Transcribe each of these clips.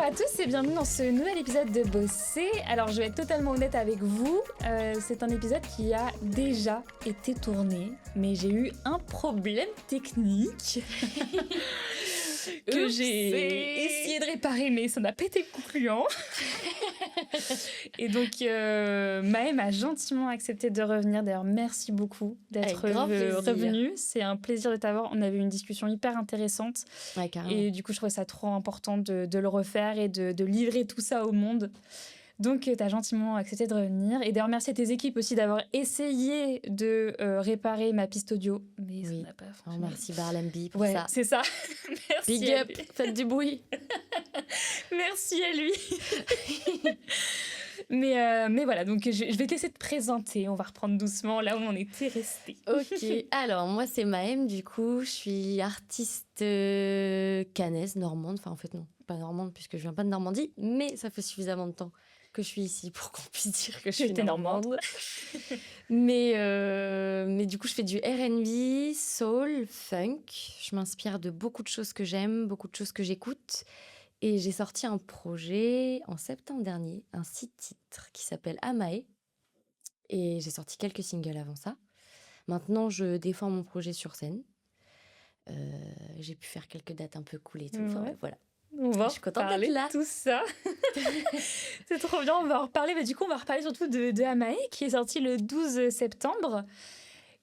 à tous et bienvenue dans ce nouvel épisode de Bosser. Alors je vais être totalement honnête avec vous, c'est un épisode qui a déjà été tourné, mais j'ai eu un problème technique que j'ai essayé de réparer, mais ça n'a pas été concluant. Et donc Maëm a gentiment accepté de revenir. D'ailleurs, merci beaucoup d'être revenu. C'est un plaisir de t'avoir. On avait une discussion hyper intéressante. Ouais, carrément. Et du coup, je trouvais ça trop important de le refaire et de livrer tout ça au monde. Donc, tu as gentiment accepté de revenir. Et de remercier tes équipes aussi d'avoir essayé de réparer ma piste audio. Mais ça n'a pas fonctionné. Merci Barlamby pour ouais, ça. C'est ça. Merci. Big up, faites du bruit. Merci à lui. mais voilà, donc je vais te laisser te présenter. On va reprendre doucement là où on était resté. Ok, alors moi c'est Maëm, du coup, je suis artiste caennaise, normande. Enfin, en fait, non, pas normande puisque je viens pas de Normandie, mais ça fait suffisamment de temps que je suis ici pour qu'on puisse dire que je suis normande. mais du coup, je fais du R&B, soul, funk. Je m'inspire de beaucoup de choses que j'aime, beaucoup de choses que j'écoute. Et j'ai sorti un projet en septembre dernier, un 6 titres qui s'appelle Amae. Et j'ai sorti quelques singles avant ça. Maintenant, je défends mon projet sur scène. J'ai pu faire quelques dates un peu cool et tout. Enfin, voilà. On va je suis contente parler d'être là. De tout ça. C'est trop bien, on va en reparler. Mais du coup, on va reparler surtout de Amae, qui est sorti le 12 septembre.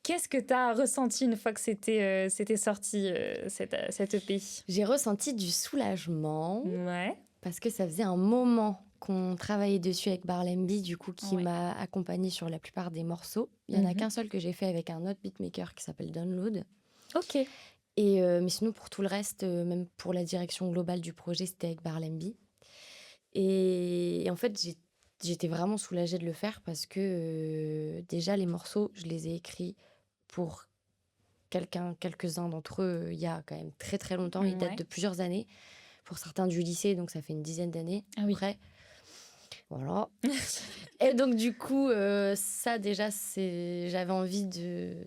Qu'est-ce que tu as ressenti une fois que c'était sorti, cette EP ? J'ai ressenti du soulagement. Ouais. Parce que ça faisait un moment qu'on travaillait dessus avec Barlamby, du coup, qui m'a accompagnée sur la plupart des morceaux. Il n'y en a qu'un seul que j'ai fait avec un autre beatmaker qui s'appelle Download. Ok. Mais sinon, pour tout le reste, même pour la direction globale du projet, c'était avec Barlamby. Et en fait, j'étais vraiment soulagée de le faire parce que déjà, les morceaux, je les ai écrits pour quelques-uns d'entre eux il y a quand même très très longtemps. Ils datent de plusieurs années. Pour certains du lycée, donc ça fait une dizaine d'années. Ah oui. Après, voilà. Et donc du coup, ça déjà, j'avais envie de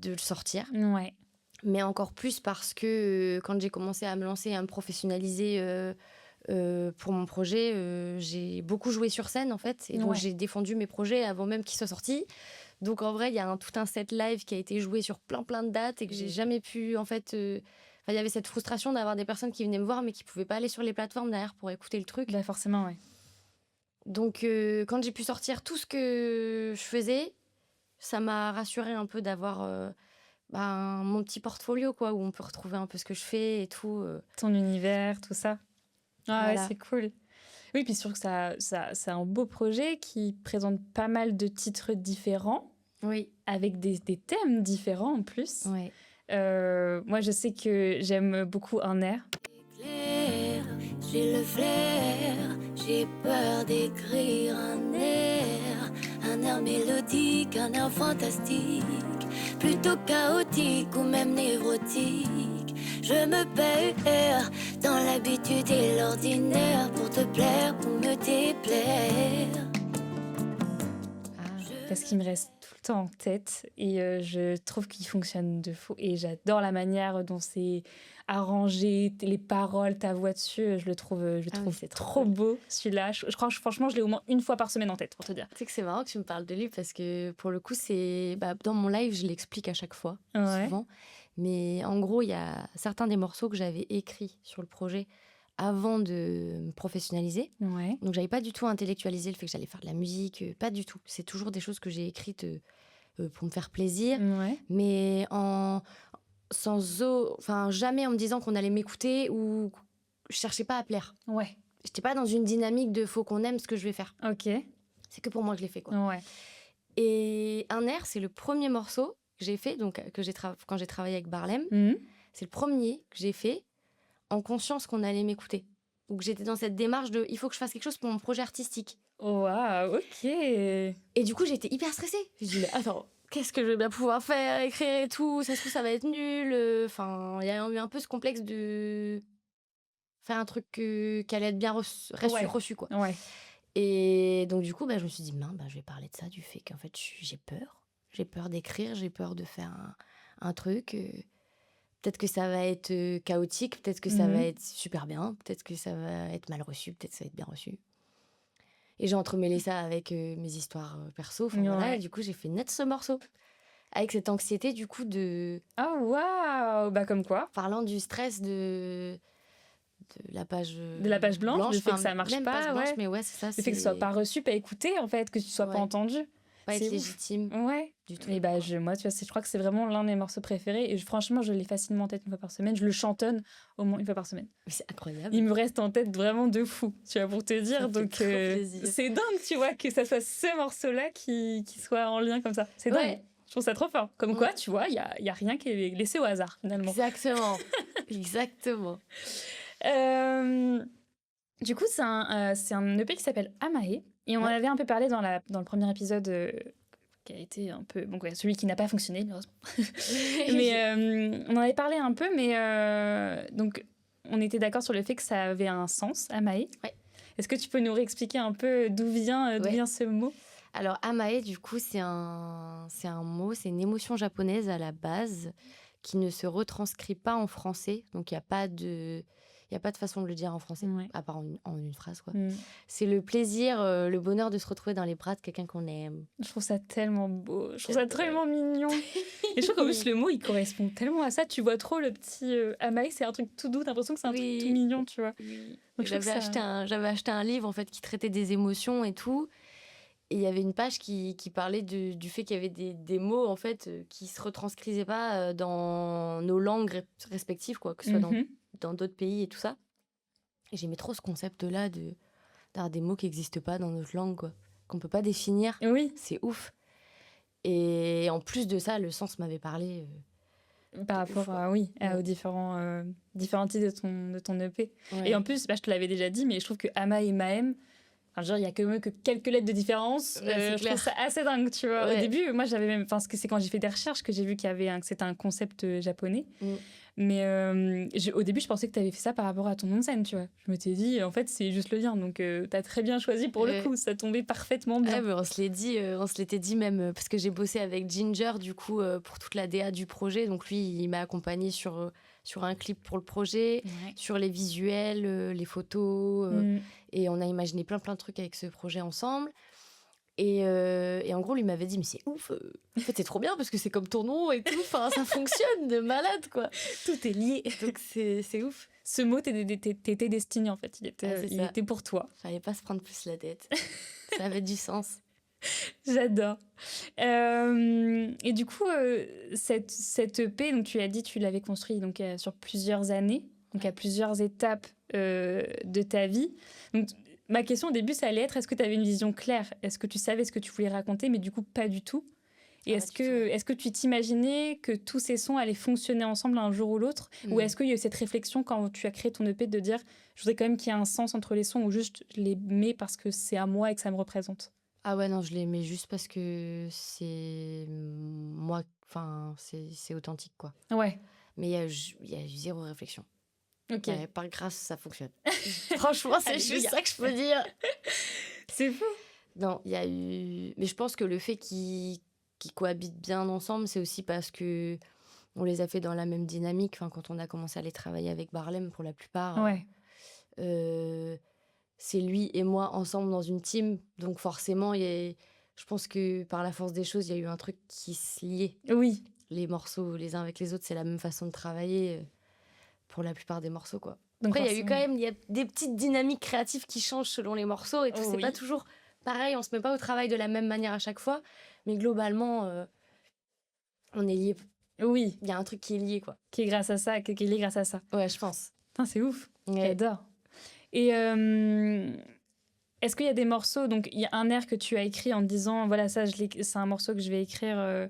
le sortir. Ouais. Mais encore plus parce que quand j'ai commencé à me lancer, à me professionnaliser pour mon projet, j'ai beaucoup joué sur scène en fait. Et donc j'ai défendu mes projets avant même qu'ils soient sortis. Donc en vrai, il y a tout un set live qui a été joué sur plein de dates et que j'ai jamais pu en fait... il y avait cette frustration d'avoir des personnes qui venaient me voir mais qui pouvaient pas aller sur les plateformes derrière pour écouter le truc. Bah forcément, ouais. Donc quand j'ai pu sortir tout ce que je faisais, ça m'a rassurée un peu d'avoir mon petit portfolio quoi, où on peut retrouver un peu ce que je fais et tout. Ton univers, tout ça. Ah voilà. ouais, c'est cool. Oui, puis surtout que c'est un beau projet qui présente pas mal de titres différents. Oui. Avec des thèmes différents en plus. Ouais. Moi, je sais que j'aime beaucoup un air. Claire, j'ai le flair, j'ai peur d'écrire un air mélodique, un air fantastique, plutôt chaotique ou même névrotique. Je me perds dans l'habitude et l'ordinaire pour te plaire, pour me déplaire. Parce qu'il me reste tout le temps en tête et je trouve qu'il fonctionne de fou. Et j'adore la manière dont c'est arrangé, les paroles, ta voix dessus. Je le trouve c'est trop beau, celui-là. Je crois que franchement, je l'ai au moins une fois par semaine en tête, pour te dire. Tu sais que c'est marrant que tu me parles de lui parce que pour le coup, dans mon live, je l'explique à chaque fois, souvent. Mais en gros, il y a certains des morceaux que j'avais écrits sur le projet avant de me professionnaliser. Ouais. Donc, j'avais pas du tout intellectualisé le fait que j'allais faire de la musique, pas du tout. C'est toujours des choses que j'ai écrites pour me faire plaisir, mais jamais en me disant qu'on allait m'écouter ou je cherchais pas à plaire. Ouais. J'étais pas dans une dynamique de faut qu'on aime ce que je vais faire. Ok. C'est que pour moi que je l'ai fait, quoi. Ouais. Et Un air, c'est le premier morceau que j'ai fait, donc quand j'ai travaillé avec Barlem. C'est le premier que j'ai fait en conscience qu'on allait m'écouter. Donc j'étais dans cette démarche de il faut que je fasse quelque chose pour mon projet artistique. Waouh, ok. Et du coup, j'étais hyper stressée. Je me dis, mais attends, qu'est-ce que je vais bien pouvoir faire, écrire et tout, ça se trouve, ça va être nul. Enfin, il y a eu un peu ce complexe de faire un truc qui allait être bien reçu, quoi. Ouais. Et donc, du coup, je me suis dit, je vais parler de ça, du fait qu'en fait, j'ai peur. J'ai peur d'écrire, j'ai peur de faire un truc. Peut-être que ça va être chaotique, peut-être que ça va être super bien, peut-être que ça va être mal reçu, peut-être que ça va être bien reçu. Et j'ai entremêlé ça avec mes histoires perso. Enfin, voilà, et du coup, j'ai fait naître ce morceau. Avec cette anxiété, du coup, Ah, waouh! Bah, comme quoi. parlant du stress de la page De la page blanche, le fait que ça marche même pas, blanche, ouais. mais ouais, c'est ça. Le fait que ce soit pas reçu, pas écouté, en fait, que tu sois pas Ouais. entendu. Pas C'est être ouf. légitime Ouais. du tout. Et bah, moi, tu vois, je crois que c'est vraiment l'un de mes morceaux préférés. Et franchement, je l'ai facilement en tête une fois par semaine. Je le chantonne au moins une fois par semaine. Mais c'est incroyable. Il me reste en tête vraiment de fou, tu vois, pour te dire. Ça me fait Donc, trop plaisir. c'est dingue, tu vois, que ça soit ce morceau-là qui soit en lien comme ça. C'est dingue. Ouais. Je trouve ça trop fort. Comme quoi, tu vois, il y a rien qui est laissé au hasard, finalement. Exactement. Exactement. Du coup, c'est un EP qui s'appelle Amae. Et on en avait un peu parlé dans le premier épisode qui a été un peu... Bon, ouais, celui qui n'a pas fonctionné, heureusement. Mais on en avait parlé un peu, mais donc on était d'accord sur le fait que ça avait un sens, Amae. Ouais. Est-ce que tu peux nous réexpliquer un peu d'où vient ce mot? Alors, Amae, du coup, c'est un mot, c'est une émotion japonaise à la base qui ne se retranscrit pas en français. Donc, il n'y a pas de façon de le dire en français, à part en une phrase, quoi. C'est le plaisir, le bonheur de se retrouver dans les bras de quelqu'un qu'on aime. Je trouve ça tellement beau, je trouve ça tellement mignon. Et je trouve qu'en plus, le mot, il correspond tellement à ça. Tu vois trop le petit Amae, c'est un truc tout doux, t'as l'impression que c'est un truc tout mignon, tu vois. Donc, j'avais acheté un livre, en fait, qui traitait des émotions et tout. Et il y avait une page qui parlait du fait qu'il y avait des mots, en fait, qui se retranscrisaient pas dans nos langues respectives, quoi, que ce soit dans d'autres pays et tout ça. Et j'aimais trop ce concept-là d'avoir des mots qui n'existent pas dans notre langue, quoi, qu'on peut pas définir. Oui. C'est ouf. Et en plus de ça, le sens m'avait parlé. Par rapport aux différents titres de ton EP. Ouais. Et en plus, je te l'avais déjà dit, mais je trouve que Ama et Maem, il n'y a que quelques lettres de différence. Je trouve ça assez dingue, tu vois. Ouais. Au début, moi, j'avais même... Enfin, c'est quand j'ai fait des recherches que j'ai vu que c'était un concept japonais. Mais au début, je pensais que tu avais fait ça par rapport à ton nom de scène, tu vois. Je me t'ai dit, en fait, c'est juste le lien. Donc, tu as très bien choisi pour le coup. Ça tombait parfaitement bien. Mais on se l'était dit même, parce que j'ai bossé avec Ginger, du coup, pour toute la DA du projet. Donc, lui, il m'a accompagnée sur un clip pour le projet, sur les visuels, les photos. Et on a imaginé plein de trucs avec ce projet ensemble. Et en gros, lui m'avait dit, mais c'est ouf, en fait, c'est trop bien parce que c'est comme ton nom et tout, enfin, ça fonctionne de malade, quoi. Tout est lié. Donc, c'est ouf. Ce mot, t'étais destiné, en fait. Il était pour toi. Fallait pas se prendre plus la tête. Ça avait du sens. J'adore. Et du coup, cette EP, donc tu as dit, tu l'avais construit donc, sur plusieurs années, donc à plusieurs étapes de ta vie. Donc, ma question au début, ça allait être, est-ce que tu avais une vision claire? Est-ce que tu savais ce que tu voulais raconter? Mais du coup, pas du tout. Et est-ce que tu t'imaginais que tous ces sons allaient fonctionner ensemble un jour ou l'autre? Ou est-ce qu'il y a eu cette réflexion quand tu as créé ton EP de dire, je voudrais quand même qu'il y ait un sens entre les sons ou juste je les mets parce que c'est à moi et que ça me représente? Ah ouais, non, je les mets juste parce que c'est moi, enfin, c'est authentique, quoi. Ouais. Mais il y a eu zéro réflexion. Ok. Ouais, par grâce, ça fonctionne. Franchement, c'est juste ça que je peux dire. C'est fou. Non, il y a eu... Mais je pense que le fait qu'ils cohabitent bien ensemble, c'est aussi parce que on les a fait dans la même dynamique. Enfin, quand on a commencé à les travailler avec Barlem, pour la plupart, c'est lui et moi ensemble dans une team. Donc forcément, je pense que par la force des choses, il y a eu un truc qui se liait. Oui. Les morceaux, les uns avec les autres, c'est la même façon de travailler pour la plupart des morceaux, quoi. Donc après, il y a des petites dynamiques créatives qui changent selon les morceaux et tout. C'est pas toujours pareil, on se met pas au travail de la même manière à chaque fois. Mais globalement, on est liés. Oui. Il y a un truc qui est lié, quoi. Qui est grâce à ça, qui est lié grâce à ça. Ouais, je pense. Putain, c'est ouf. Ouais. J'adore. Et est-ce qu'il y a des morceaux, donc il y a un air que tu as écrit en te disant, voilà, ça, c'est un morceau que je vais écrire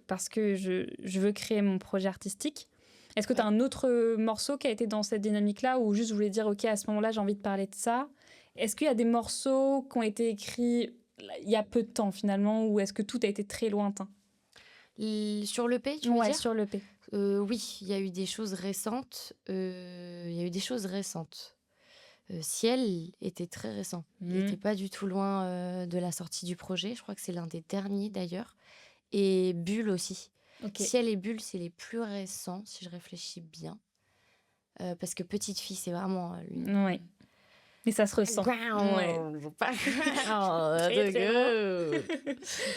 parce que je veux créer mon projet artistique. Est-ce que tu as un autre morceau qui a été dans cette dynamique-là ou juste je voulais dire, ok, à ce moment-là, j'ai envie de parler de ça? Est-ce qu'il y a des morceaux qui ont été écrits il y a peu de temps finalement ou est-ce que tout a été très lointain? Sur l'EP, tu veux dire? Ouais, sur l'EP. Oui, il y a eu des choses récentes. Ciel était très récent. Il n'était pas du tout loin de la sortie du projet. Je crois que c'est l'un des derniers d'ailleurs. Et Bulle aussi. Ok. Ciel et Bulle, c'est les plus récents, si je réfléchis bien. Parce que Petite Fille, c'est vraiment... Ouais. Mais ça se ressent. Ouais. Très, très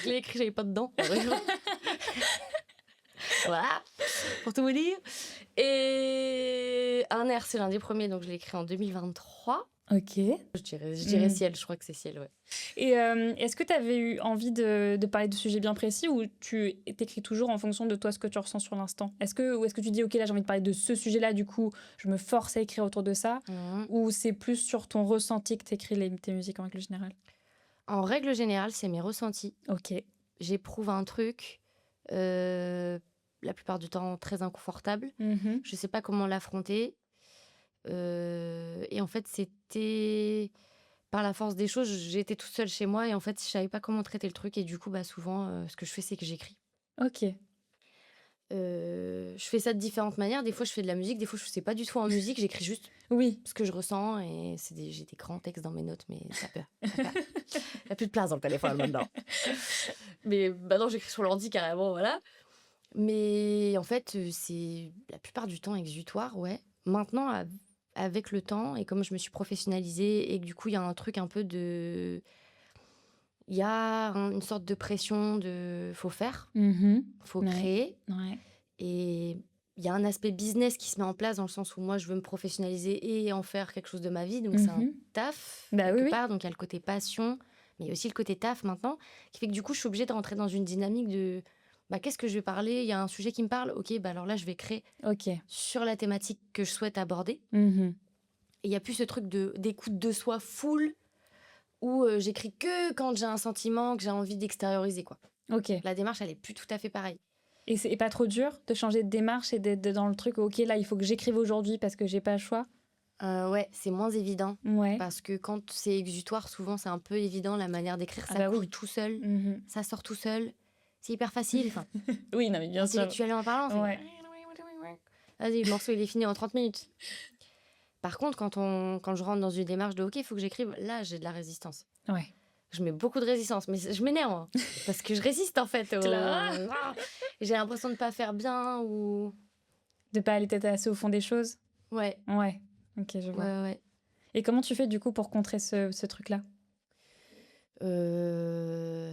Je l'ai écrit, j'avais pas dedans. Voilà, pour tout vous dire. Et Un air, c'est l'un des premiers, donc je l'ai écrit en 2023. Ok. Je dirais Ciel, je crois que c'est Ciel, ouais. Et est-ce que tu avais eu envie de parler de sujets bien précis ou tu t'écris toujours en fonction de toi ce que tu ressens sur l'instant? Ou est-ce que tu dis ok là j'ai envie de parler de ce sujet-là, du coup je me force à écrire autour de ça, ou c'est plus sur ton ressenti que t'écris tes musiques en règle générale? En règle générale, c'est mes ressentis. Ok. J'éprouve un truc, la plupart du temps très inconfortable. Mhm. Je sais pas comment l'affronter. Et en fait, c'était par la force des choses, j'étais toute seule chez moi et en fait, je savais pas comment traiter le truc. Et du coup, souvent, ce que je fais, c'est que j'écris. Ok. Je fais ça de différentes manières. Des fois, je fais de la musique, des fois, je sais pas du tout en musique, j'écris juste Oui. ce que je ressens et j'ai des grands textes dans mes notes, mais ça peut. Il n'y a plus de place dans le téléphone maintenant. Mais maintenant, j'écris sur l'ordi carrément, voilà. Mais en fait, c'est la plupart du temps exutoire, ouais. Maintenant, avec le temps, et comme je me suis professionnalisée, et que du coup, il y a un truc un peu de... Il y a une sorte de pression de... Faut faire, Mhm. faut Ouais. créer. Ouais. Et il y a un aspect business qui se met en place dans le sens où moi, je veux me professionnaliser et en faire quelque chose de ma vie. Donc, c'est un Mhm. taf, Bah quelque oui. part. Donc, il y a le côté passion, mais il y a aussi le côté taf maintenant, qui fait que du coup, je suis obligée de rentrer dans une dynamique de... qu'est-ce que je vais parler? Il y a un sujet qui me parle. Ok, alors là, je vais créer Ok. sur la thématique que je souhaite aborder. Mhm. Et il n'y a plus ce truc d'écoute de soi full où j'écris que quand j'ai un sentiment que j'ai envie d'extérioriser, quoi. Ok. La démarche, elle est plus tout à fait pareille. Et c'est pas trop dur de changer de démarche et d'être dans le truc, ok, là, il faut que j'écrive aujourd'hui parce que j'ai pas le choix? Ouais, c'est moins évident. Ouais. Parce que quand c'est exutoire, souvent, c'est un peu évident la manière d'écrire. Ah Ça bah coule oui. tout seul, Mhm. ça sort tout seul. C'est hyper facile. Enfin, Oui, non, mais bien sûr. intellectuellement parlant, c'est... Ouais. Vas-y, le morceau, il est fini en 30 minutes. Par contre, quand je rentre dans une démarche de OK, il faut que j'écrive, là, j'ai de la résistance. Ouais. Je mets beaucoup de résistance, mais je m'énerve. Hein, parce que je résiste, en fait. J'ai l'impression de ne pas faire bien ou... De pas aller peut-être assez au fond des choses? Ouais. Ouais. Ok, je vois. Ouais. Et comment tu fais du coup pour contrer ce truc-là?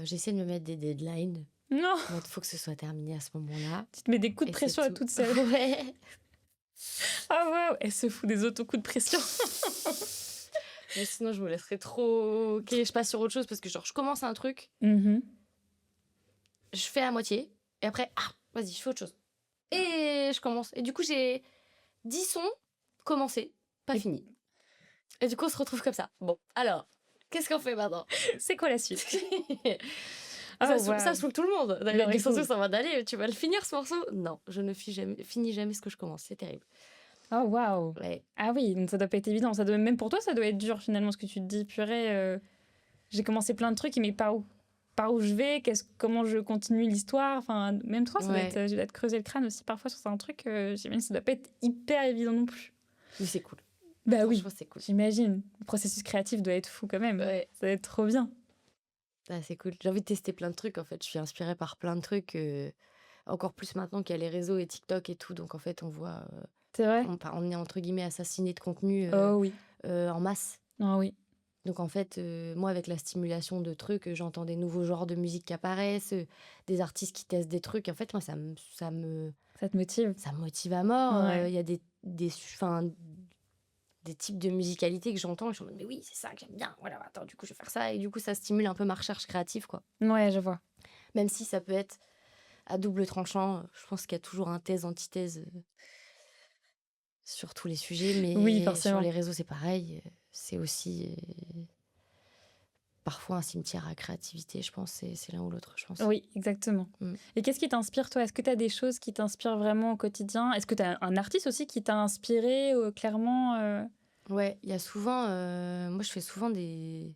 J'essaie de me mettre des deadlines. Non! Il faut que ce soit terminé à ce moment-là. Tu te mets des coups de Et pression c'est à tout. toute seule. Ouais. Ah waouh! Elle se fout des auto-coups de pression. Mais sinon, je me laisserais trop... Ok, je passe sur autre chose parce que genre, je commence un truc, Mhm. je fais à moitié, et après, vas-y, je fais autre chose. Et je commence. Et du coup, j'ai 10 sons commencés, pas finis. Et du coup, on se retrouve comme ça. Bon, alors, qu'est-ce qu'on fait maintenant? C'est quoi la suite? Ça saoule tout le monde. D'ailleurs, Mais ils du sont coup- tous en mode d'aller, tu vas le finir ce morceau? Non, je ne finis jamais ce que je commence. C'est terrible. Oh waouh! Ouais. Ah oui, donc ça doit pas être évident. Même pour toi, ça doit être dur finalement ce que tu te dis. Purée, j'ai commencé plein de trucs, mais par où je vais? Comment je continue l'histoire? Enfin, même toi, Ouais. je dois te creuser le crâne aussi parfois sur un truc. J'imagine que ça doit pas être hyper évident non plus. Mais c'est cool. Bah oui, Franchement, c'est cool. j'imagine. Le processus créatif doit être fou quand même. Ouais. Ça doit être trop bien. Ah, c'est cool. J'ai envie de tester plein de trucs, en fait. Je suis inspirée par plein de trucs. Encore plus maintenant qu'il y a les réseaux et TikTok et tout. Donc, en fait, on voit... C'est vrai? on est, entre guillemets, assassiné de contenu Oh oui. en masse. Oh oui. Donc, en fait, moi, avec la stimulation de trucs, j'entends des nouveaux genres de musique qui apparaissent, des artistes qui testent des trucs. En fait, moi, ça me Ça te motive? motive à mort. Ouais. Il y a des types de musicalité que j'entends. Et je suis en mode, mais oui, c'est ça que j'aime bien. Voilà, attends, du coup, je vais faire ça. Et du coup, ça stimule un peu ma recherche créative, quoi. Ouais, je vois. Même si ça peut être à double tranchant. Je pense qu'il y a toujours un thèse, antithèse sur tous les sujets. Mais Oui, forcément. sur les réseaux, c'est pareil. C'est aussi parfois un cimetière à créativité, je pense. C'est l'un ou l'autre, je pense. Oui, exactement. Mm. Et qu'est-ce qui t'inspire, toi? Est-ce que tu as des choses qui t'inspirent vraiment au quotidien? Est-ce que tu as un artiste aussi qui t'a inspiré clairement Ouais, il y a souvent... moi, je fais souvent des...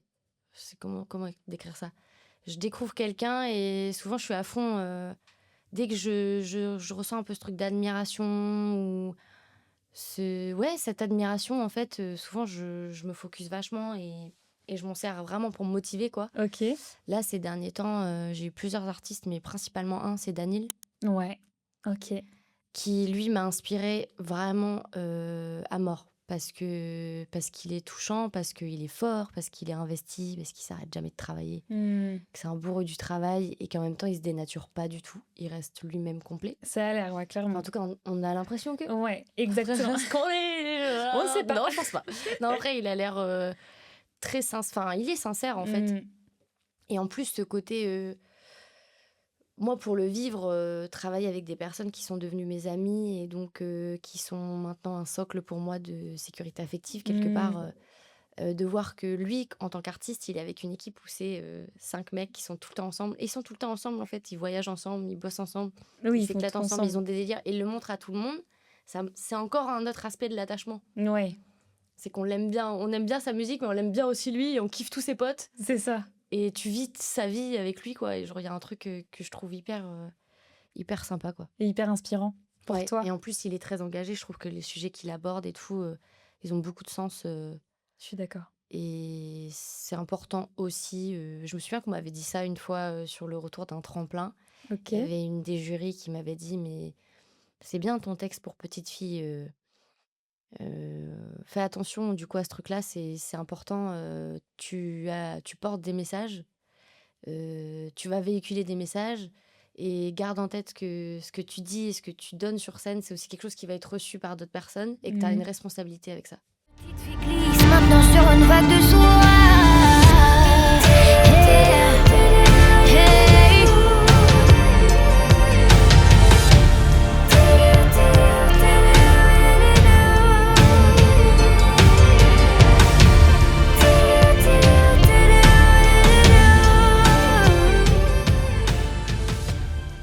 Je sais comment décrire ça. Je découvre quelqu'un et souvent, je suis à fond... dès que je ressens un peu ce truc d'admiration ou... cette admiration, en fait, souvent, je me focus vachement et je m'en sers vraiment pour me motiver, quoi. Ok. Là, ces derniers temps, j'ai eu plusieurs artistes, mais principalement un, c'est Danil. Ouais. Ok. qui, lui, m'a inspiré vraiment à mort. Parce qu'il est touchant, parce qu'il est fort, parce qu'il est investi, parce qu'il s'arrête jamais de travailler, Hmm. que c'est un bourreau du travail et qu'en même temps, il se dénature pas du tout. Il reste lui-même complet. Ça a l'air, ouais, Enfin, clairement. en tout cas, on a l'impression que... Ouais, exactement. Est-ce qu'on est... On sait pas. Non, je pense pas. Non, après, il a l'air très sincère. Enfin, il est sincère, en fait. Hmm. Et en plus, ce côté... moi, pour le vivre, travailler avec des personnes qui sont devenues mes amies et donc qui sont maintenant un socle pour moi de sécurité affective, quelque part, de voir que lui, en tant qu'artiste, il est avec une équipe où c'est 5 mecs qui sont tout le temps ensemble. Et ils sont tout le temps ensemble, en fait. Ils voyagent ensemble, ils bossent ensemble, Oui, ils ils font s'éclatent tout ensemble, ensemble. ils ont des délires. Et ils le montrent à tout le monde. C'est encore un autre aspect de l'attachement. Ouais, C'est qu'on l'aime bien. On aime bien sa musique, mais on l'aime bien aussi lui. Et on kiffe tous ses potes. c'est ça. Et tu vis sa vie avec lui, quoi. Et genre, il y a un truc que je trouve hyper sympa, quoi. Et hyper inspirant pour Ouais. toi. Et en plus, il est très engagé. Je trouve que les sujets qu'il aborde et tout, ils ont beaucoup de sens. Je suis d'accord. Et c'est important aussi. Je me souviens qu'on m'avait dit ça une fois sur le retour d'un tremplin. Ok. Il y avait une des jurys qui m'avait dit, mais c'est bien ton texte pour petite fille. Fais attention du coup à ce truc-là, c'est important. Tu portes des messages, tu vas véhiculer des messages et garde en tête que ce que tu dis et ce que tu donnes sur scène, c'est aussi quelque chose qui va être reçu par d'autres personnes et que tu as une responsabilité avec ça. Petite fille glisse maintenant sur une vague de soie. Hey, hey.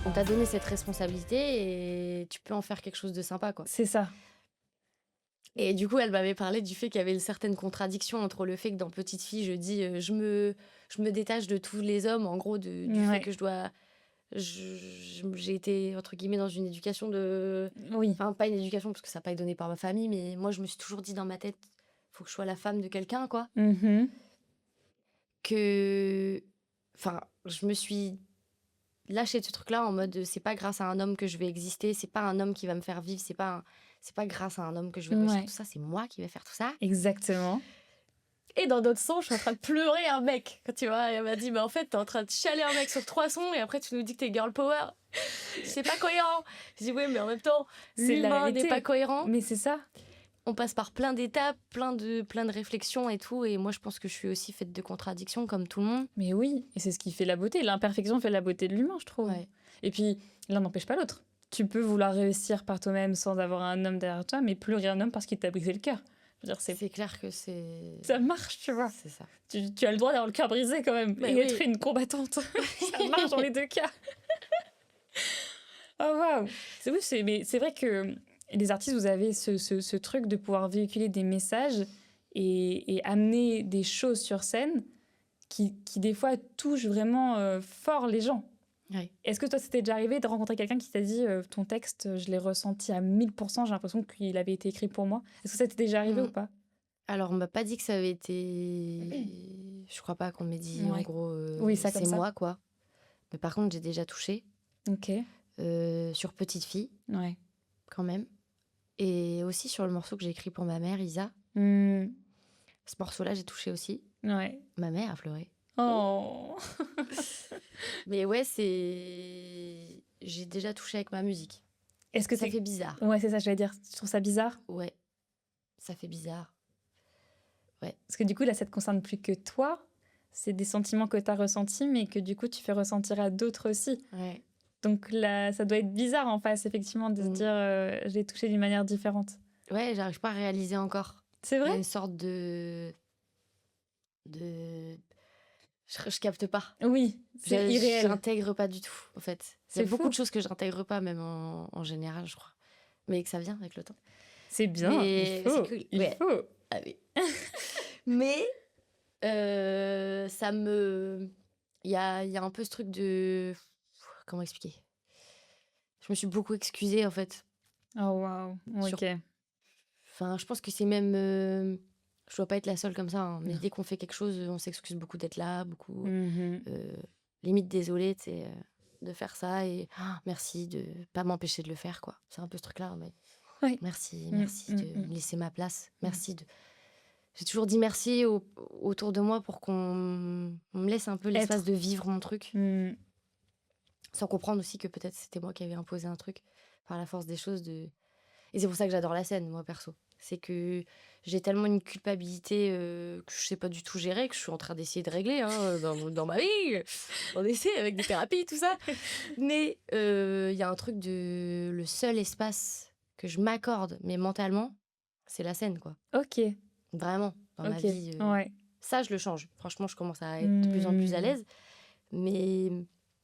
On t'a donné cette responsabilité et tu peux en faire quelque chose de sympa, quoi. C'est ça. Et du coup, elle m'avait parlé du fait qu'il y avait une certaine contradiction entre le fait que dans Petite Fille, je dis je me détache de tous les hommes, en gros, du Ouais. fait que je dois. J'ai été, entre guillemets, dans une éducation de. Oui. Enfin, pas une éducation parce que ça n'a pas été donné par ma famille, mais moi, je me suis toujours dit dans ma tête, faut que je sois la femme de quelqu'un, quoi. Mhm. Que. Enfin, je me suis lâché de ce truc-là en mode c'est pas grâce à un homme que je vais exister, c'est pas un homme qui va me faire vivre, c'est pas grâce à un homme que je vais réussir Ouais. tout ça, c'est moi qui vais faire tout ça. Exactement. Et dans d'autres sons, je suis en train de pleurer un mec. Quand tu vois, elle m'a dit, mais en fait, t'es en train de chialer un mec sur 3 sons et après tu nous dis que t'es girl power. C'est pas cohérent. Je dis, oui, mais en même temps, C'est la l'humain vérité. n'est pas cohérent. Mais c'est ça. On passe par plein d'étapes, plein de réflexions et tout. Et moi, je pense que je suis aussi faite de contradictions comme tout le monde. Mais oui, et c'est ce qui fait la beauté. L'imperfection fait la beauté de l'humain, je trouve. Ouais. Et puis, l'un n'empêche pas l'autre. Tu peux vouloir réussir par toi-même sans avoir un homme derrière toi, mais pleurer un homme parce qu'il t'a brisé le cœur. Je veux dire, C'est clair que c'est. ça marche, tu vois. C'est ça. Tu as le droit d'avoir le cœur brisé quand même. Mais et oui. être une combattante. Ça marche dans les deux cas. Oh waouh. Oui, mais c'est vrai que les artistes, vous avez ce truc de pouvoir véhiculer des messages et amener des choses sur scène qui des fois touchent vraiment fort les gens. Ouais. Est-ce que toi, c'était déjà arrivé de rencontrer quelqu'un qui t'a dit ton texte, je l'ai ressenti à 1000%, j'ai l'impression qu'il avait été écrit pour moi. Est-ce que ça t'est déjà arrivé ou pas? Alors, on m'a pas dit que ça avait été. Je crois pas qu'on m'ait dit, en Ouais. gros, Oui, ça comme c'est ça. moi, quoi. Mais par contre, j'ai déjà touché Ok. sur Petite Fille, Ouais. quand même. Et aussi sur le morceau que j'ai écrit pour ma mère, Isa. Hmm. Ce morceau-là, j'ai touché aussi. Ouais. Ma mère a pleuré. Oh. Mais ouais, j'ai déjà touché avec ma musique. Est-ce que Ça c'est... fait bizarre. Ouais, c'est ça, je vais dire. Je trouve ça bizarre. Ouais, ça fait bizarre. Parce que du coup, là, ça te concerne plus que toi. C'est des sentiments que tu as ressentis, mais que du coup, tu fais ressentir à d'autres aussi. Ouais. Donc là, ça doit être bizarre en face, effectivement, de se dire je l'ai touché d'une manière différente. Ouais, j'arrive pas à réaliser encore. C'est Il y a vrai? une sorte de... Je capte pas. Oui, c'est irréel. J'intègre pas du tout, en fait. C'est Il y a beaucoup fou. de choses que j'intègre pas, même en général, je crois. Mais que ça vient avec le temps. C'est bien, Mais il faut. c'est cool. Il Ouais. faut. Ah oui. Mais ça me... Il y a un peu ce truc de... Comment expliquer? Je me suis beaucoup excusée, en fait. Oh, waouh. Sur- Ok. Enfin, je pense que c'est même... Je dois pas être la seule comme ça, hein, mais dès qu'on fait quelque chose, on s'excuse beaucoup d'être là, beaucoup... Mhm. limite désolée, tu sais... de faire ça et merci de pas m'empêcher de le faire, quoi. C'est un peu ce truc-là, mais Ouais. merci de me laisser ma place. Merci de... J'ai toujours dit merci autour de moi pour qu'on me laisse un peu l'espace de vivre mon truc. Sans comprendre aussi que peut-être c'était moi qui avais imposé un truc par la force des choses. Et c'est pour ça que j'adore la scène, moi, perso. C'est que j'ai tellement une culpabilité que je sais pas du tout gérer, que je suis en train d'essayer de régler dans ma vie. On essaie avec des thérapies, tout ça. Mais il y a un truc de... Le seul espace que je m'accorde, mais mentalement, c'est la scène, quoi. Ok. Vraiment, dans ma vie. Ouais. Ça, je le change. Franchement, je commence à être de plus en plus à l'aise. Mais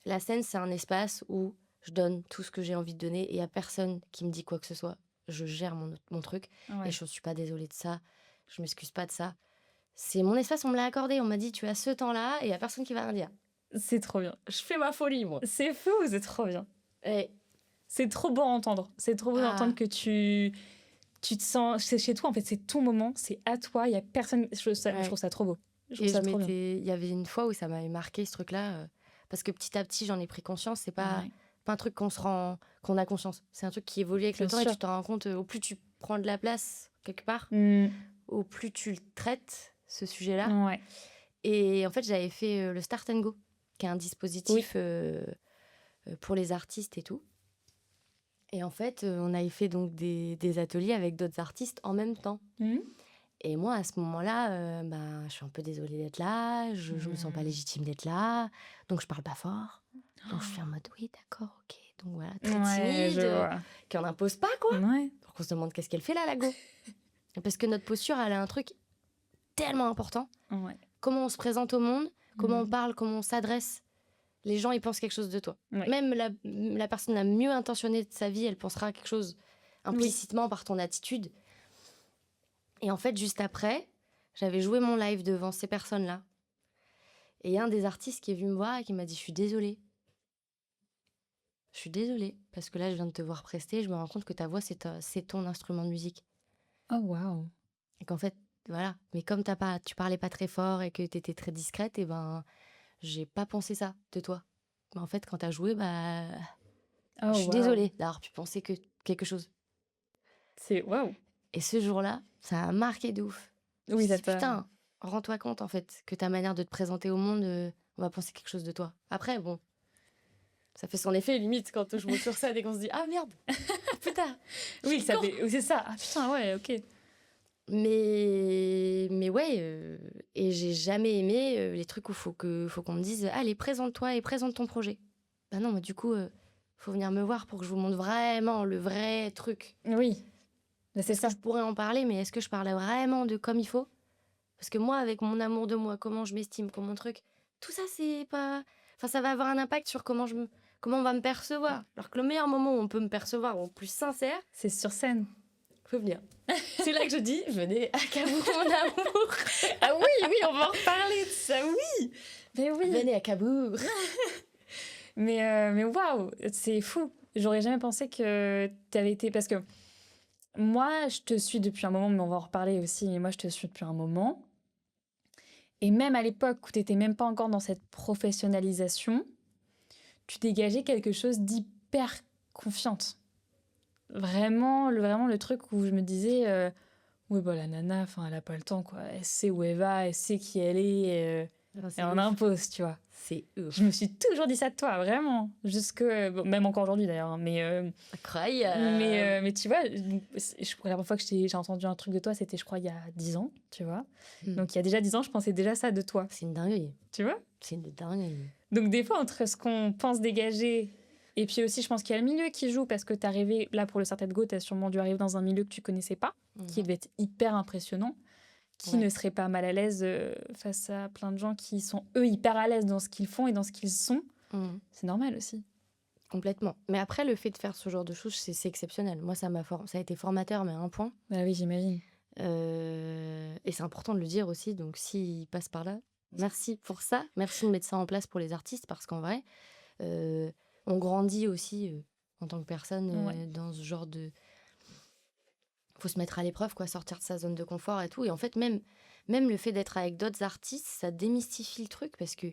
la scène, c'est un espace où je donne tout ce que j'ai envie de donner et il n'y a personne qui me dit quoi que ce soit. Je gère mon truc et je ne suis pas désolée de ça. Je ne m'excuse pas de ça. C'est mon espace, on me l'a accordé. On m'a dit, tu as ce temps-là et il n'y a personne qui va rien dire. C'est trop bien. Je fais ma folie, moi. C'est fou, c'est trop bien. Et... C'est trop beau à entendre. C'est trop beau d'entendre que tu te sens... C'est chez toi, en fait, c'est ton moment, c'est à toi, il n'y a personne... Je trouve ça trop beau. Il y avait une fois où ça m'avait marqué, ce truc-là, parce que petit à petit, j'en ai pris conscience. C'est pas un truc qu'on a conscience. C'est un truc qui évolue avec le temps et tu te rends compte, au plus tu prends de la place quelque part, au plus tu le traites, ce sujet-là. Ouais. Et en fait, j'avais fait le Start & Go, qui est un dispositif pour les artistes et tout. Et en fait, on avait fait donc des ateliers avec d'autres artistes en même temps. Et moi, à ce moment-là, je suis un peu désolée d'être là, je me sens pas légitime d'être là, donc je parle pas fort. Donc je suis en mode, oui, d'accord, ok. Donc voilà, très timide, qu'on n'impose pas, quoi. Ouais. Pour qu'on se demande qu'est-ce qu'elle fait là, la go. Parce que notre posture, elle a un truc tellement important. Ouais. Comment on se présente au monde, comment on parle, comment on s'adresse. Les gens, ils pensent quelque chose de toi. Ouais. Même la personne la mieux intentionnée de sa vie, elle pensera quelque chose implicitement par ton attitude. Et en fait, juste après, j'avais joué mon live devant ces personnes-là. Et il y a un des artistes qui est venu me voir et qui m'a dit « Je suis désolée. Je suis désolée, parce que là, je viens de te voir prester et je me rends compte que ta voix, c'est ton instrument de musique. » Oh, waouh. Et qu'en fait, voilà. Mais comme tu parlais pas très fort et que tu étais très discrète, et j'ai pas pensé ça de toi. Mais en fait, quand t'as joué, je suis désolée d'avoir pu penser que quelque chose. C'est waouh. Et ce jour-là, ça a marqué de ouf. Oui, ça putain, rends-toi compte, en fait, que ta manière de te présenter au monde, on va penser quelque chose de toi. Après, bon, ça fait son effet, limite, quand je monte sur scène et qu'on se dit « Ah, merde. Putain. » Oui, c'est ça. Ah, putain, ouais, ok. Mais ouais, et j'ai jamais aimé les trucs où faut qu'on me dise « Allez, présente-toi et présente ton projet. » Bah non, mais du coup, faut venir me voir pour que je vous montre vraiment le vrai truc. Oui, c'est ça. Je pourrais en parler, mais est-ce que je parle vraiment de comme il faut ? Parce que moi, avec mon amour de moi, comment je m'estime, comment mon truc, tout ça, c'est pas... Enfin, ça va avoir un impact sur comment on va me percevoir. Alors que le meilleur moment où on peut me percevoir, au plus sincère... C'est sur scène. Faut venir. C'est là que je dis, venez à Cabourg, mon amour. Ah oui, on va en reparler de ça, oui. Mais oui. Venez à Cabourg. Mais waouh, c'est fou. J'aurais jamais pensé que t'avais été... Parce que moi, je te suis depuis un moment, mais on va en reparler aussi. Mais moi, je te suis depuis un moment. Et même à l'époque où t'étais même pas encore dans cette professionnalisation, tu dégageais quelque chose d'hyper confiante. Vraiment le truc où je me disais... Oui, la nana, elle a pas le temps, quoi. Elle sait où elle va, elle sait qui elle est. Et on impose, tu vois. C'est ouf. Je me suis toujours dit ça de toi, vraiment. Même encore aujourd'hui, d'ailleurs. Hein, incroyable. Mais tu vois, la première fois que j'ai entendu un truc de toi, c'était, je crois, il y a 10 ans, tu vois. Donc, il y a déjà 10 ans, je pensais déjà ça de toi. C'est une dinguerie. Tu vois ? C'est une dinguerie. Donc, des fois, entre ce qu'on pense dégager... Et puis aussi, je pense qu'il y a le milieu qui joue, parce que t'es arrivé, là, pour le Start & Go, t'as sûrement dû arriver dans un milieu que tu connaissais pas, qui devait être hyper impressionnant, qui ne serait pas mal à l'aise face à plein de gens qui sont, eux, hyper à l'aise dans ce qu'ils font et dans ce qu'ils sont. C'est normal aussi. Complètement. Mais après, le fait de faire ce genre de choses, c'est exceptionnel. Moi, ça a été formateur, mais à un point. Bah oui, j'imagine. Et c'est important de le dire aussi, donc s'ils passent par là, merci pour ça. Merci de mettre ça en place pour les artistes, parce qu'en vrai... on grandit aussi en tant que personne dans ce genre de... Faut se mettre à l'épreuve, quoi, sortir de sa zone de confort et tout. Et en fait, même le fait d'être avec d'autres artistes, ça démystifie le truc parce que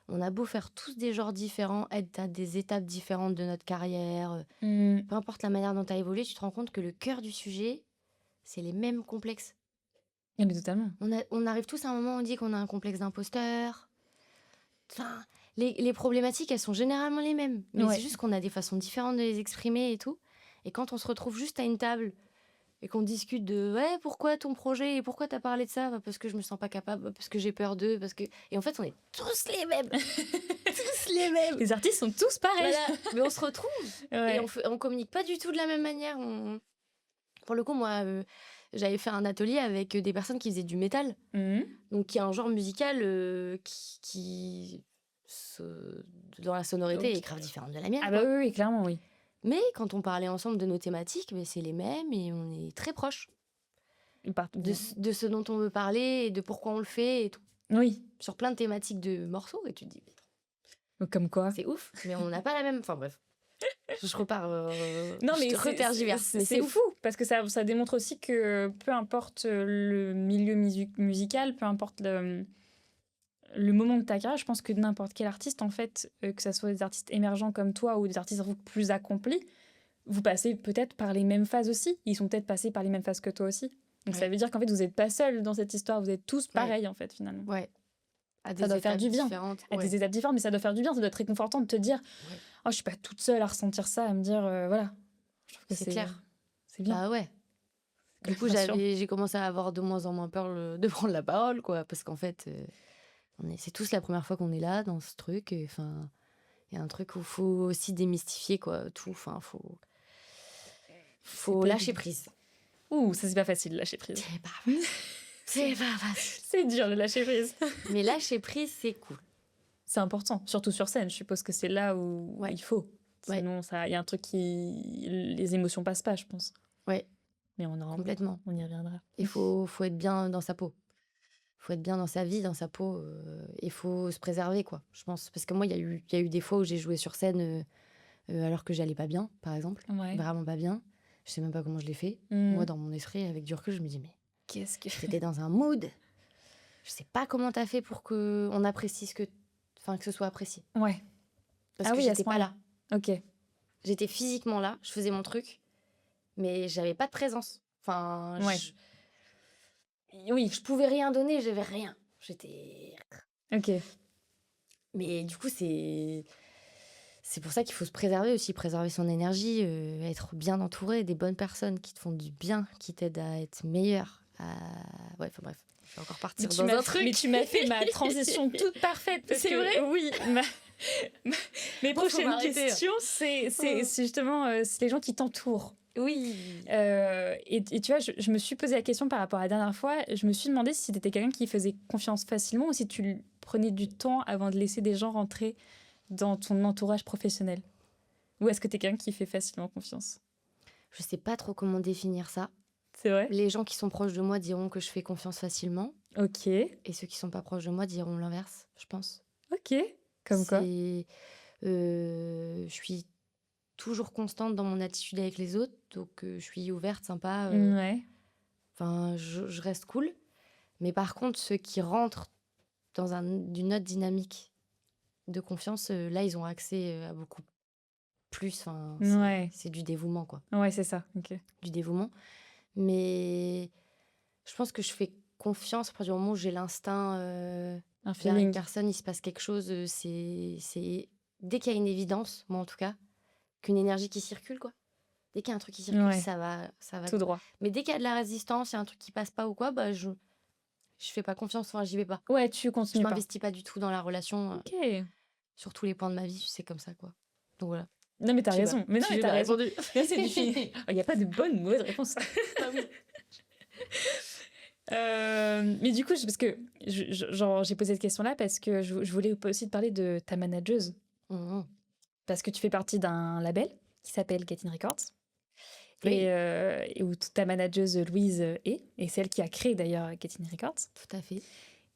On a beau faire tous des genres différents, être à des étapes différentes de notre carrière, peu importe la manière dont tu as évolué, tu te rends compte que le cœur du sujet, c'est les mêmes complexes. Ah, mais totalement. On arrive tous à un moment où on dit qu'on a un complexe d'imposteur. Enfin, les problématiques, elles sont généralement les mêmes. Mais Ouais. c'est juste qu'on a des façons différentes de les exprimer et tout. Et quand on se retrouve juste à une table et qu'on discute de ouais, pourquoi ton projet et pourquoi t'as parlé de ça? Bah, parce que je me sens pas capable, bah, parce que j'ai peur d'eux, parce que. Et en fait, on est tous les mêmes. Tous les mêmes. Les artistes sont tous pareils. Voilà. Mais on se retrouve Ouais. et on communique pas du tout de la même manière. Pour le coup, moi, j'avais fait un atelier avec des personnes qui faisaient du métal. Mhm. Donc, qui est un genre musical dans la sonorité Ok. est grave différente de la mienne. Ah quoi. bah oui, clairement, oui. Mais quand on parlait ensemble de nos thématiques, mais c'est les mêmes et on est très proches de ce dont on veut parler et de pourquoi on le fait et tout. Oui, Sur plein de thématiques de morceaux. Et tu te dis, comme quoi. c'est ouf, mais on n'a pas la même. Enfin bref, je repars. Non, je mais te retergiverse, mais c'est fou parce que ça démontre aussi que peu importe le milieu musical, peu importe le moment de ta carrière, je pense que n'importe quel artiste, en fait, que ça soit des artistes émergents comme toi ou des artistes plus accomplis, vous passez peut-être par les mêmes phases aussi. Ils sont peut-être passés par les mêmes phases que toi aussi. Donc ça Ouais. veut dire qu'en fait, vous n'êtes pas seul dans cette histoire, vous êtes tous pareils, en fait, finalement. Ouais. À Ça doit faire étapes du bien. différentes. À Ouais. des étapes différentes, mais ça doit faire du bien, ça doit être réconfortant de te dire Ouais. oh, je suis pas toute seule à ressentir ça, à me dire voilà. Je trouve que C'est clair. C'est bien. Bah ouais. Du coup, j'ai commencé à avoir de moins en moins peur de prendre la parole, quoi. Parce qu'en fait, c'est tous la première fois qu'on est là, dans ce truc. Enfin, il y a un truc où il faut aussi démystifier, quoi. Tout. Enfin, faut pas lâcher évident. prise. Ouh, ça c'est pas facile, lâcher prise. C'est pas facile. C'est pas facile. C'est dur de lâcher prise. Mais lâcher prise, c'est cool. C'est important, surtout sur scène. Je suppose que c'est là où Ouais. il faut. Ouais. Sinon, il y a un truc les émotions passent pas, je pense. Ouais. Mais Complètement. on y reviendra. Il faut être bien dans sa peau. Faut être bien dans sa vie, dans sa peau. Il faut se préserver, quoi, je pense. Parce que moi, il y a eu des fois où j'ai joué sur scène alors que j'allais pas bien, par exemple. Ouais. Vraiment pas bien. Je sais même pas comment je l'ai fait. Mm. Moi, dans mon esprit, avec du recul, je me dis, mais Qu'est-ce que j'étais dans un mood. Je sais pas comment t'as fait pour qu'on apprécie que ce soit apprécié. Ouais. Parce Ah que oui, à j'étais ce pas là. Ok. J'étais physiquement là, je faisais mon truc, mais j'avais pas de présence. Enfin, Ouais. oui, je pouvais rien donner, j'avais rien. J'étais. Ok. Mais du coup, c'est pour ça qu'il faut se préserver aussi, préserver son énergie, être bien entouré des bonnes personnes qui te font du bien, qui t'aident à être meilleur. Ouais, enfin bref, je vais encore partir dans un truc. Mais tu m'as fait ma transition toute parfaite. C'est vrai. Oui. Mes Bon, faut prochaines m'arrêter. questions, c'est justement c'est les gens qui t'entourent. Oui. Et tu vois, je me suis posé la question par rapport à la dernière fois. Je me suis demandé si t'étais quelqu'un qui faisait confiance facilement ou si tu prenais du temps avant de laisser des gens rentrer dans ton entourage professionnel. Ou est-ce que t'es quelqu'un qui fait facilement confiance? Je sais pas trop comment définir ça. C'est vrai? Les gens qui sont proches de moi diront que je fais confiance facilement, Ok. et ceux qui sont pas proches de moi diront l'inverse, je pense. Ok. Comme quoi? Je suis toujours constante dans mon attitude avec les autres, donc je suis ouverte, sympa. Ouais. Enfin, je reste cool. Mais par contre, ceux qui rentrent dans une autre dynamique de confiance, là, ils ont accès à beaucoup plus. Enfin, Ouais. c'est du dévouement, quoi. Ouais, c'est ça. Ok. Du dévouement. Mais je pense que je fais confiance à partir du moment où j'ai l'instinct Un vers une feeling. personne, il se passe quelque chose. C'est dès qu'il y a une évidence, moi en tout cas, qu'une énergie qui circule, quoi. Dès qu'il y a un truc qui circule, Ouais. ça va. Tout droit. Mais dès qu'il y a de la résistance, il y a un truc qui passe pas ou quoi, bah je fais pas confiance, enfin j'y vais pas. Ouais, tu Je continues pas. m'investis pas du tout dans la relation Ok. sur tous les points de ma vie, c'est comme ça, quoi. Donc voilà. Non, mais t'as Je sais raison. pas. Mais non, Si mais j'ai t'as bien raison. répondu. Là, c'est du film. Il n'y a pas de bonne ou mauvaise réponse. Ah oui. Mais du coup, parce que j'ai posé cette question-là parce que je voulais aussi te parler de ta manageuse. Mhm. Parce que tu fais partie d'un label qui s'appelle Get In Records. Oui. Et où ta manageuse Louise est. Et c'est elle qui a créé d'ailleurs Get In Records. Tout à fait.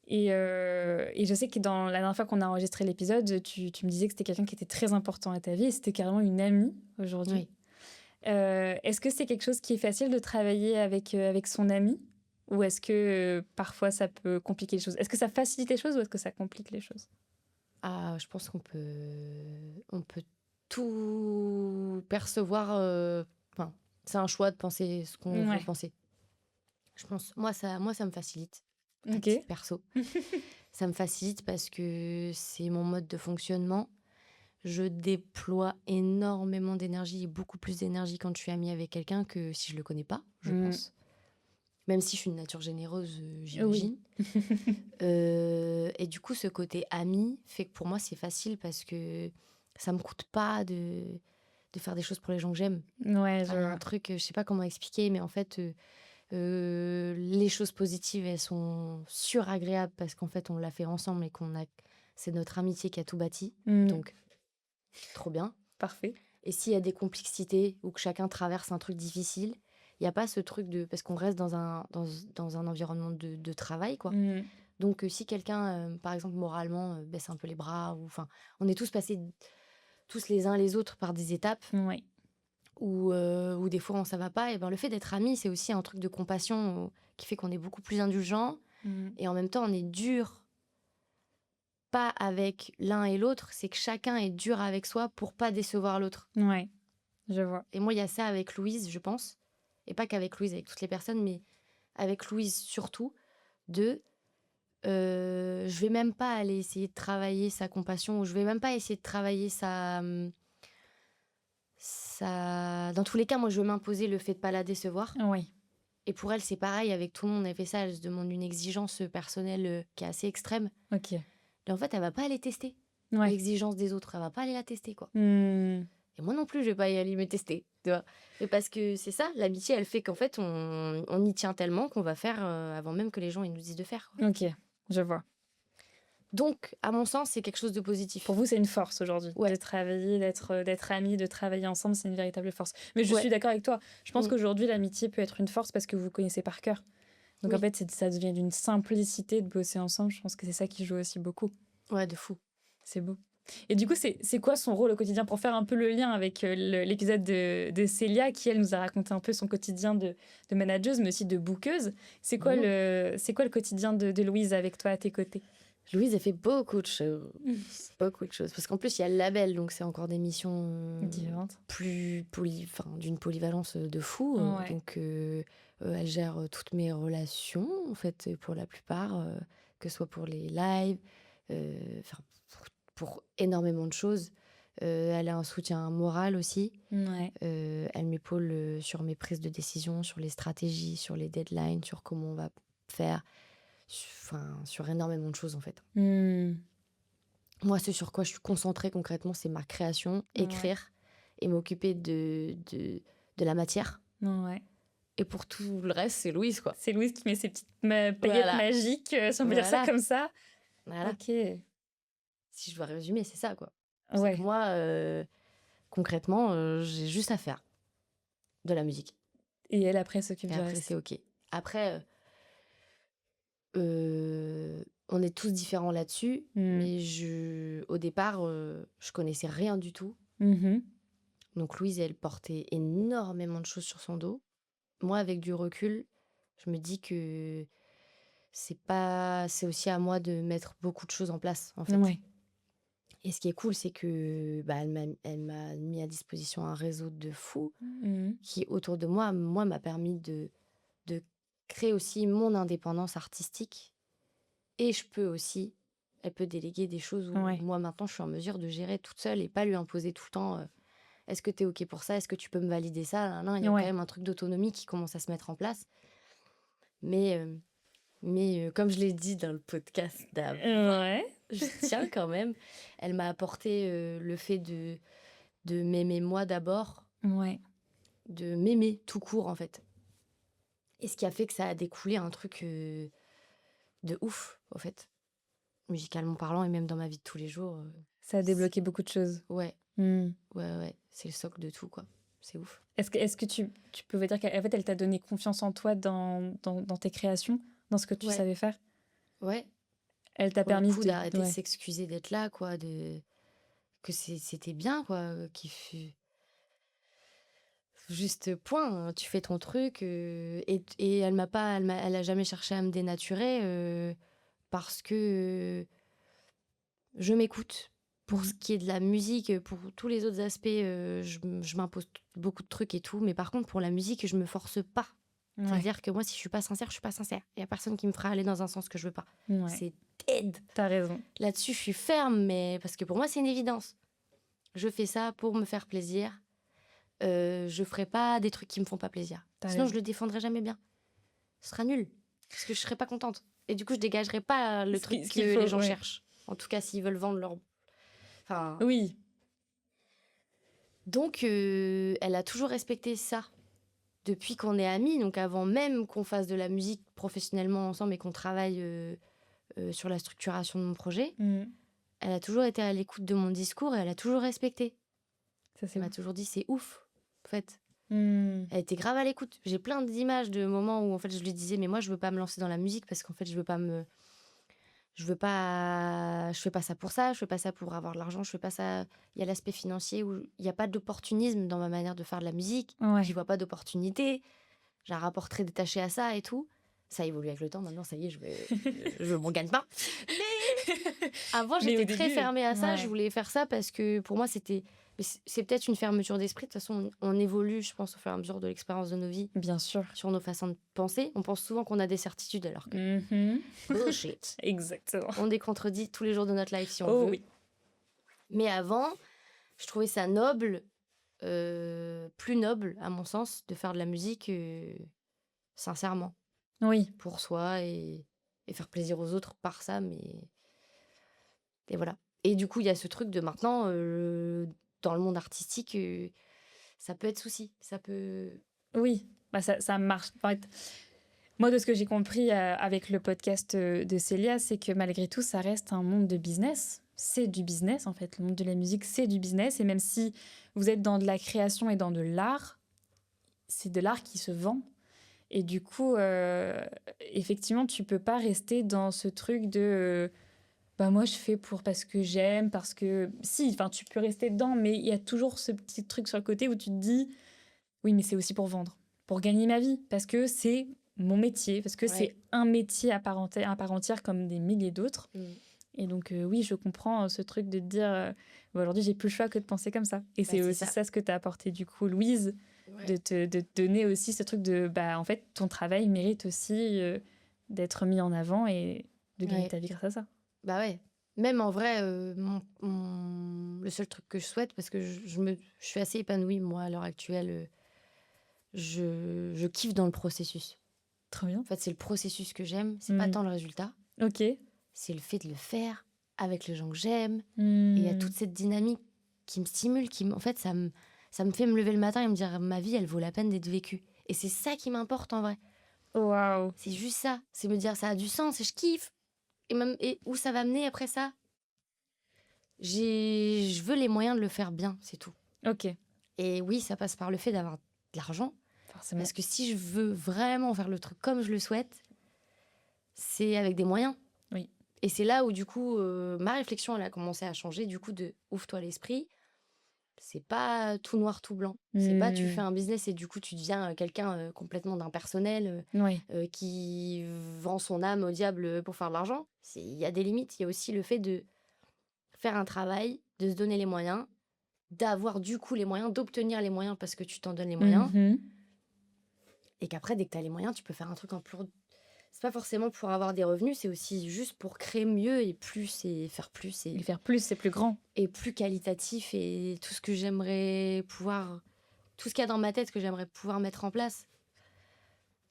Et je sais que dans la dernière fois qu'on a enregistré l'épisode, tu me disais que c'était quelqu'un qui était très important à ta vie et c'était carrément une amie aujourd'hui. Oui. Est-ce que c'est quelque chose qui est facile de travailler avec son ami ou est-ce que parfois ça peut compliquer les choses? Est-ce que ça facilite les choses ou est-ce que ça complique les choses? Ah, je pense qu'on peut tout percevoir. Enfin, c'est un choix de penser ce qu'on veut Ouais. penser. Je pense, moi, ça me facilite, à Ok. titre perso. Ça me facilite parce que c'est mon mode de fonctionnement. Je déploie énormément d'énergie et beaucoup plus d'énergie quand je suis amie avec quelqu'un que si je le connais pas, je Mm. pense. Même si je suis une nature généreuse, Oui. j'imagine. Et du coup, ce côté ami fait que pour moi, c'est facile parce que ça me coûte pas de faire des choses pour les gens que j'aime. Ouais, je Il y a un vois. truc, je sais pas comment expliquer, mais en fait, les choses positives, elles sont suragréables parce qu'en fait, on l'a fait ensemble et c'est notre amitié qui a tout bâti. Mm. Donc, trop bien. Parfait. Et s'il y a des complexités ou que chacun traverse un truc difficile, il n'y a pas ce truc de... Parce qu'on reste dans un environnement de travail, quoi. Mm. Donc, si quelqu'un, par exemple, moralement, baisse un peu les bras, ou enfin, on est tous passés, tous les uns les autres, par des étapes Ouais. où des fois, ça va pas. Et ben, le fait d'être amis, c'est aussi un truc de compassion qui fait qu'on est beaucoup plus indulgent. Mm. Et en même temps, on est dur, pas avec l'un et l'autre, c'est que chacun est dur avec soi pour pas décevoir l'autre. Ouais, je vois. Et moi, il y a ça avec Louise, je pense. Et pas qu'avec Louise, avec toutes les personnes, mais avec Louise surtout, je vais même pas aller essayer de travailler sa compassion, ou je vais même pas essayer de travailler Dans tous les cas, moi, je veux m'imposer le fait de pas la décevoir. Ouais. Et pour elle, c'est pareil, avec tout le monde, elle fait ça, elle se demande une exigence personnelle qui est assez extrême. Ok. Et en fait, elle va pas aller tester Ouais. l'exigence des autres, elle va pas aller la tester, quoi. Mm. Et moi non plus, je vais pas y aller me tester, tu vois. Mais parce que c'est ça, l'amitié, elle fait qu'en fait, on y tient tellement qu'on va faire avant même que les gens ils nous disent de faire, quoi. Ok, je vois. Donc, à mon sens, c'est quelque chose de positif. Pour vous, c'est une force aujourd'hui Ouais. de travailler, d'être amis, de travailler ensemble, c'est une véritable force. Mais je Ouais. suis d'accord avec toi. Je pense Mm. qu'aujourd'hui, l'amitié peut être une force parce que vous vous connaissez par cœur. Donc Oui. en fait, ça devient d'une simplicité de bosser ensemble. Je pense que c'est ça qui joue aussi beaucoup. Ouais, de fou. C'est beau. Et du coup, c'est quoi son rôle au quotidien pour faire un peu le lien avec l'épisode de Célia qui, elle, nous a raconté un peu son quotidien de manageuse, mais aussi de bookeuse. C'est quoi, Mhm. le quotidien de Louise avec toi à tes côtés? Louise, elle fait beaucoup de choses. Beaucoup de choses. Parce qu'en plus, il y a le label, donc c'est encore des missions Différentes. d'une polyvalence de fou. Ouais. Donc, elle gère toutes mes relations, en fait, pour la plupart, que ce soit pour les lives, enfin, pour énormément de choses. Elle a un soutien moral aussi. Ouais. Elle m'épaule sur mes prises de décision, sur les stratégies, sur les deadlines, sur comment on va faire, sur énormément de choses en fait. Hmm. Moi, ce sur quoi je suis concentrée concrètement, c'est ma création, Ouais. écrire et m'occuper de la matière. Ouais. Et pour tout le reste, c'est Louise, quoi. C'est Louise qui met ses petites paillettes Voilà. magiques, si on peut dire ça Voilà. comme ça. Voilà. Ok. Si je dois résumer, c'est ça, quoi. C'est Ouais. que moi, concrètement, j'ai juste à faire de la musique. Et elle, après, s'occupe Et du après, reste. c'est OK. Après, on est tous différents là-dessus, Hmm. mais au départ, je connaissais rien du tout. Mhm. Donc Louise, elle portait énormément de choses sur son dos. Moi, avec du recul, je me dis que c'est aussi à moi de mettre beaucoup de choses en place, en fait. Ouais. Et ce qui est cool, c'est que elle m'a mis à disposition un réseau de fous Mhm. qui, autour de moi, m'a permis de créer aussi mon indépendance artistique. Et elle peut déléguer des choses où Ouais. moi, maintenant, je suis en mesure de gérer toute seule et pas lui imposer tout le temps est-ce que tu es OK pour ça? Est-ce que tu peux me valider ça? Nan, nan. Il y a Ouais. quand même un truc d'autonomie qui commence à se mettre en place. Mais comme je l'ai dit dans le podcast d'avant, Ouais. je tiens quand même. Elle m'a apporté le fait de m'aimer moi d'abord, Ouais. de m'aimer tout court en fait. Et ce qui a fait que ça a découlé un truc de ouf, en fait. Musicalement parlant et même dans ma vie de tous les jours. Ça a débloqué beaucoup de choses. Ouais, Hmm. ouais. C'est le socle de tout, quoi. C'est ouf. Est-ce que tu pouvais dire qu'en fait, elle t'a donné confiance en toi dans tes créations, dans ce que tu Ouais. savais faire? Ouais. Elle t'a Pour le permis coup, de... d'arrêter de Ouais. s'excuser d'être là, quoi. Que c'était bien, quoi. Qu'il fut... Juste point, hein, tu fais ton truc. Et elle a jamais cherché à me dénaturer parce que je m'écoute. Pour ce qui est de la musique, pour tous les autres aspects, je m'impose beaucoup de trucs et tout. Mais par contre, pour la musique, je me force pas. Ouais. C'est-à-dire que moi, si je suis pas sincère, je suis pas sincère. Il y a personne qui me fera aller dans un sens que je veux pas. Ouais. C'est dead. T'as raison. Là-dessus, je suis ferme, mais parce que pour moi, c'est une évidence. Je fais ça pour me faire plaisir. Je ferai pas des trucs qui me font pas plaisir. T'as Sinon, raison. je le défendrai jamais bien. Ce sera nul. Parce que je serai pas contente. Et du coup, je dégagerai pas le Ce qui- truc ce que qu'il faut, les gens ouais. cherchent. En tout cas, s'ils veulent vendre leur... Enfin... Oui. Donc, elle a toujours respecté ça. Depuis qu'on est amis, donc avant même qu'on fasse de la musique professionnellement ensemble et qu'on travaille sur la structuration de mon projet, elle a toujours été à l'écoute de mon discours et elle a toujours respecté. Ça, c'est Elle m'a bon. toujours dit, c'est ouf, en fait. Mm. Elle était grave à l'écoute. J'ai plein d'images de moments où en fait je lui disais mais moi je veux pas me lancer dans la musique parce qu'en fait je fais pas ça pour ça, je fais pas ça pour avoir de l'argent, je fais pas ça. Il y a l'aspect financier où il y a pas d'opportunisme dans ma manière de faire de la musique. Ouais. J'y vois pas d'opportunité. J'ai un rapport très détaché à ça et tout. Ça évolue avec le temps. Maintenant ça y est, je m'en gagne pas. Mais avant Mais j'étais au très début, fermée à ça. ouais. Je voulais faire ça parce que pour moi c'était mais c'est peut-être une fermeture d'esprit. De toute façon, on évolue, je pense, au fur et à mesure de l'expérience de nos vies, Bien sûr. sur nos façons de penser. On pense souvent qu'on a des certitudes alors que Mhm. bullshit. Exactement. On décontredit tous les jours de notre life si on Oh veut. oui. Mais avant, je trouvais ça noble, plus noble, à mon sens, de faire de la musique sincèrement, Oui. pour soi et faire plaisir aux autres par ça. Et voilà. Et du coup, il y a ce truc de maintenant, dans le monde artistique, ça peut être souci. Ça peut... Oui. Bah, ça marche. En fait, moi, de ce que j'ai compris avec le podcast de Célia, c'est que malgré tout, ça reste un monde de business. C'est du business, en fait. Le monde de la musique, c'est du business. Et même si vous êtes dans de la création et dans de l'art, c'est de l'art qui se vend. Et du coup, effectivement, tu peux pas rester dans ce truc de... bah moi, je fais parce que j'aime, parce que... Si, enfin, tu peux rester dedans, mais il y a toujours ce petit truc sur le côté où tu te dis... Oui, mais c'est aussi pour vendre, pour gagner ma vie, parce que c'est mon métier, parce que Ouais. c'est un métier à part entière comme des milliers d'autres. Et donc, oui, je comprends ce truc de te dire, bah, aujourd'hui, j'ai plus le choix que de penser comme ça. Et c'est c'est aussi ça. ça ce que tu as apporté, du coup, Louise, Ouais. de te donner aussi ce truc de, bah, en fait, ton travail mérite aussi d'être mis en avant et de gagner Ouais. ta vie grâce à ça. Bah ouais. Même en vrai, le seul truc que je souhaite, parce que je suis assez épanouie, moi, à l'heure actuelle, je kiffe dans le processus. Trop bien. En fait, c'est le processus que j'aime, c'est pas tant le résultat, Ok. c'est le fait de le faire avec les gens que j'aime. Mm. Et il y a toute cette dynamique qui me stimule, en fait, ça me fait me lever le matin et me dire ma vie, elle vaut la peine d'être vécue. Et c'est ça qui m'importe en vrai. Waouh. C'est juste ça. C'est me dire ça a du sens et je kiffe. Et où ça va mener après ça, je veux les moyens de le faire bien, c'est tout. Ok. Et oui, ça passe par le fait d'avoir de l'argent. Forcément. Parce que si je veux vraiment faire le truc comme je le souhaite, c'est avec des moyens. Oui. Et c'est là où, du coup, ma réflexion, elle a commencé à changer. Du coup, de ouvre-toi l'esprit. C'est pas tout noir, tout blanc. C'est pas tu fais un business et du coup, tu deviens quelqu'un complètement d'impersonnel Oui. qui vend son âme au diable pour faire de l'argent. Il y a des limites. Il y a aussi le fait de faire un travail, de se donner les moyens, d'avoir du coup les moyens, d'obtenir les moyens parce que tu t'en donnes les moyens. Mhm. Et qu'après, dès que tu as les moyens, tu peux faire un truc en plus. C'est pas forcément pour avoir des revenus, c'est aussi juste pour créer mieux et plus et faire plus Et faire plus, c'est plus grand. et plus qualitatif et tout ce que j'aimerais pouvoir, tout ce qu'il y a dans ma tête que j'aimerais pouvoir mettre en place.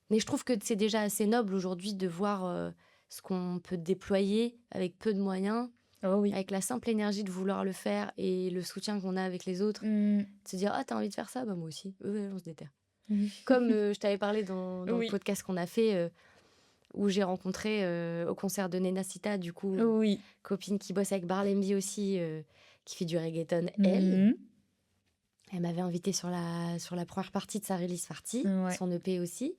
Mais je trouve que c'est déjà assez noble aujourd'hui de voir ce qu'on peut déployer avec peu de moyens, Oh oui. avec la simple énergie de vouloir le faire et le soutien qu'on a avec les autres. Mm. De se dire, ah, t'as envie de faire ça? Bah, moi aussi. On se déterre. Mhm. Comme je t'avais parlé dans Oui. le podcast qu'on a fait, où j'ai rencontré au concert de Nena Sita, du coup, Oui. copine qui bosse avec Barlemby aussi, qui fait du reggaeton, elle. Mhm. Elle m'avait invitée sur la première partie de sa release party, Ouais. son EP aussi.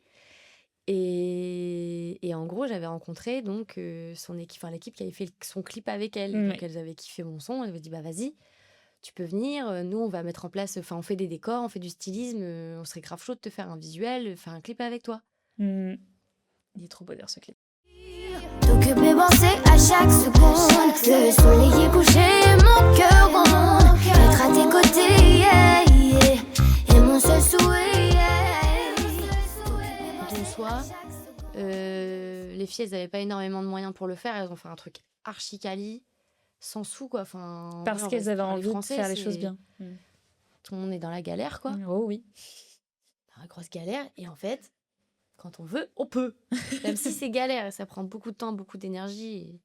Et en gros, j'avais rencontré donc son équipe, l'équipe qui avait fait son clip avec elle. Ouais. Donc elles avaient kiffé mon son. Elle avait dit bah vas-y, tu peux venir. Nous, on va mettre en place. Enfin, on fait des décors, on fait du stylisme. On serait grave chaud de te faire un visuel, faire un clip avec toi. Mm. Il est trop beau d'ailleurs ce clip. T'occuper, penser à chaque seconde. Le soleil est couché, mon cœur gronde. Être à tes côtés, yeah, yeah. Et mon seul souhait, yeah. Donc soit les filles, elles n'avaient pas énormément de moyens pour le faire, elles ont fait un truc archi quali, sans sous quoi. Enfin, Parce qu'elles avaient envie de faire les choses bien. Tout le monde est dans la galère quoi. Oh oui. Dans la grosse galère. Et en fait, quand on veut, on peut. Même si c'est galère et ça prend beaucoup de temps, beaucoup d'énergie. Et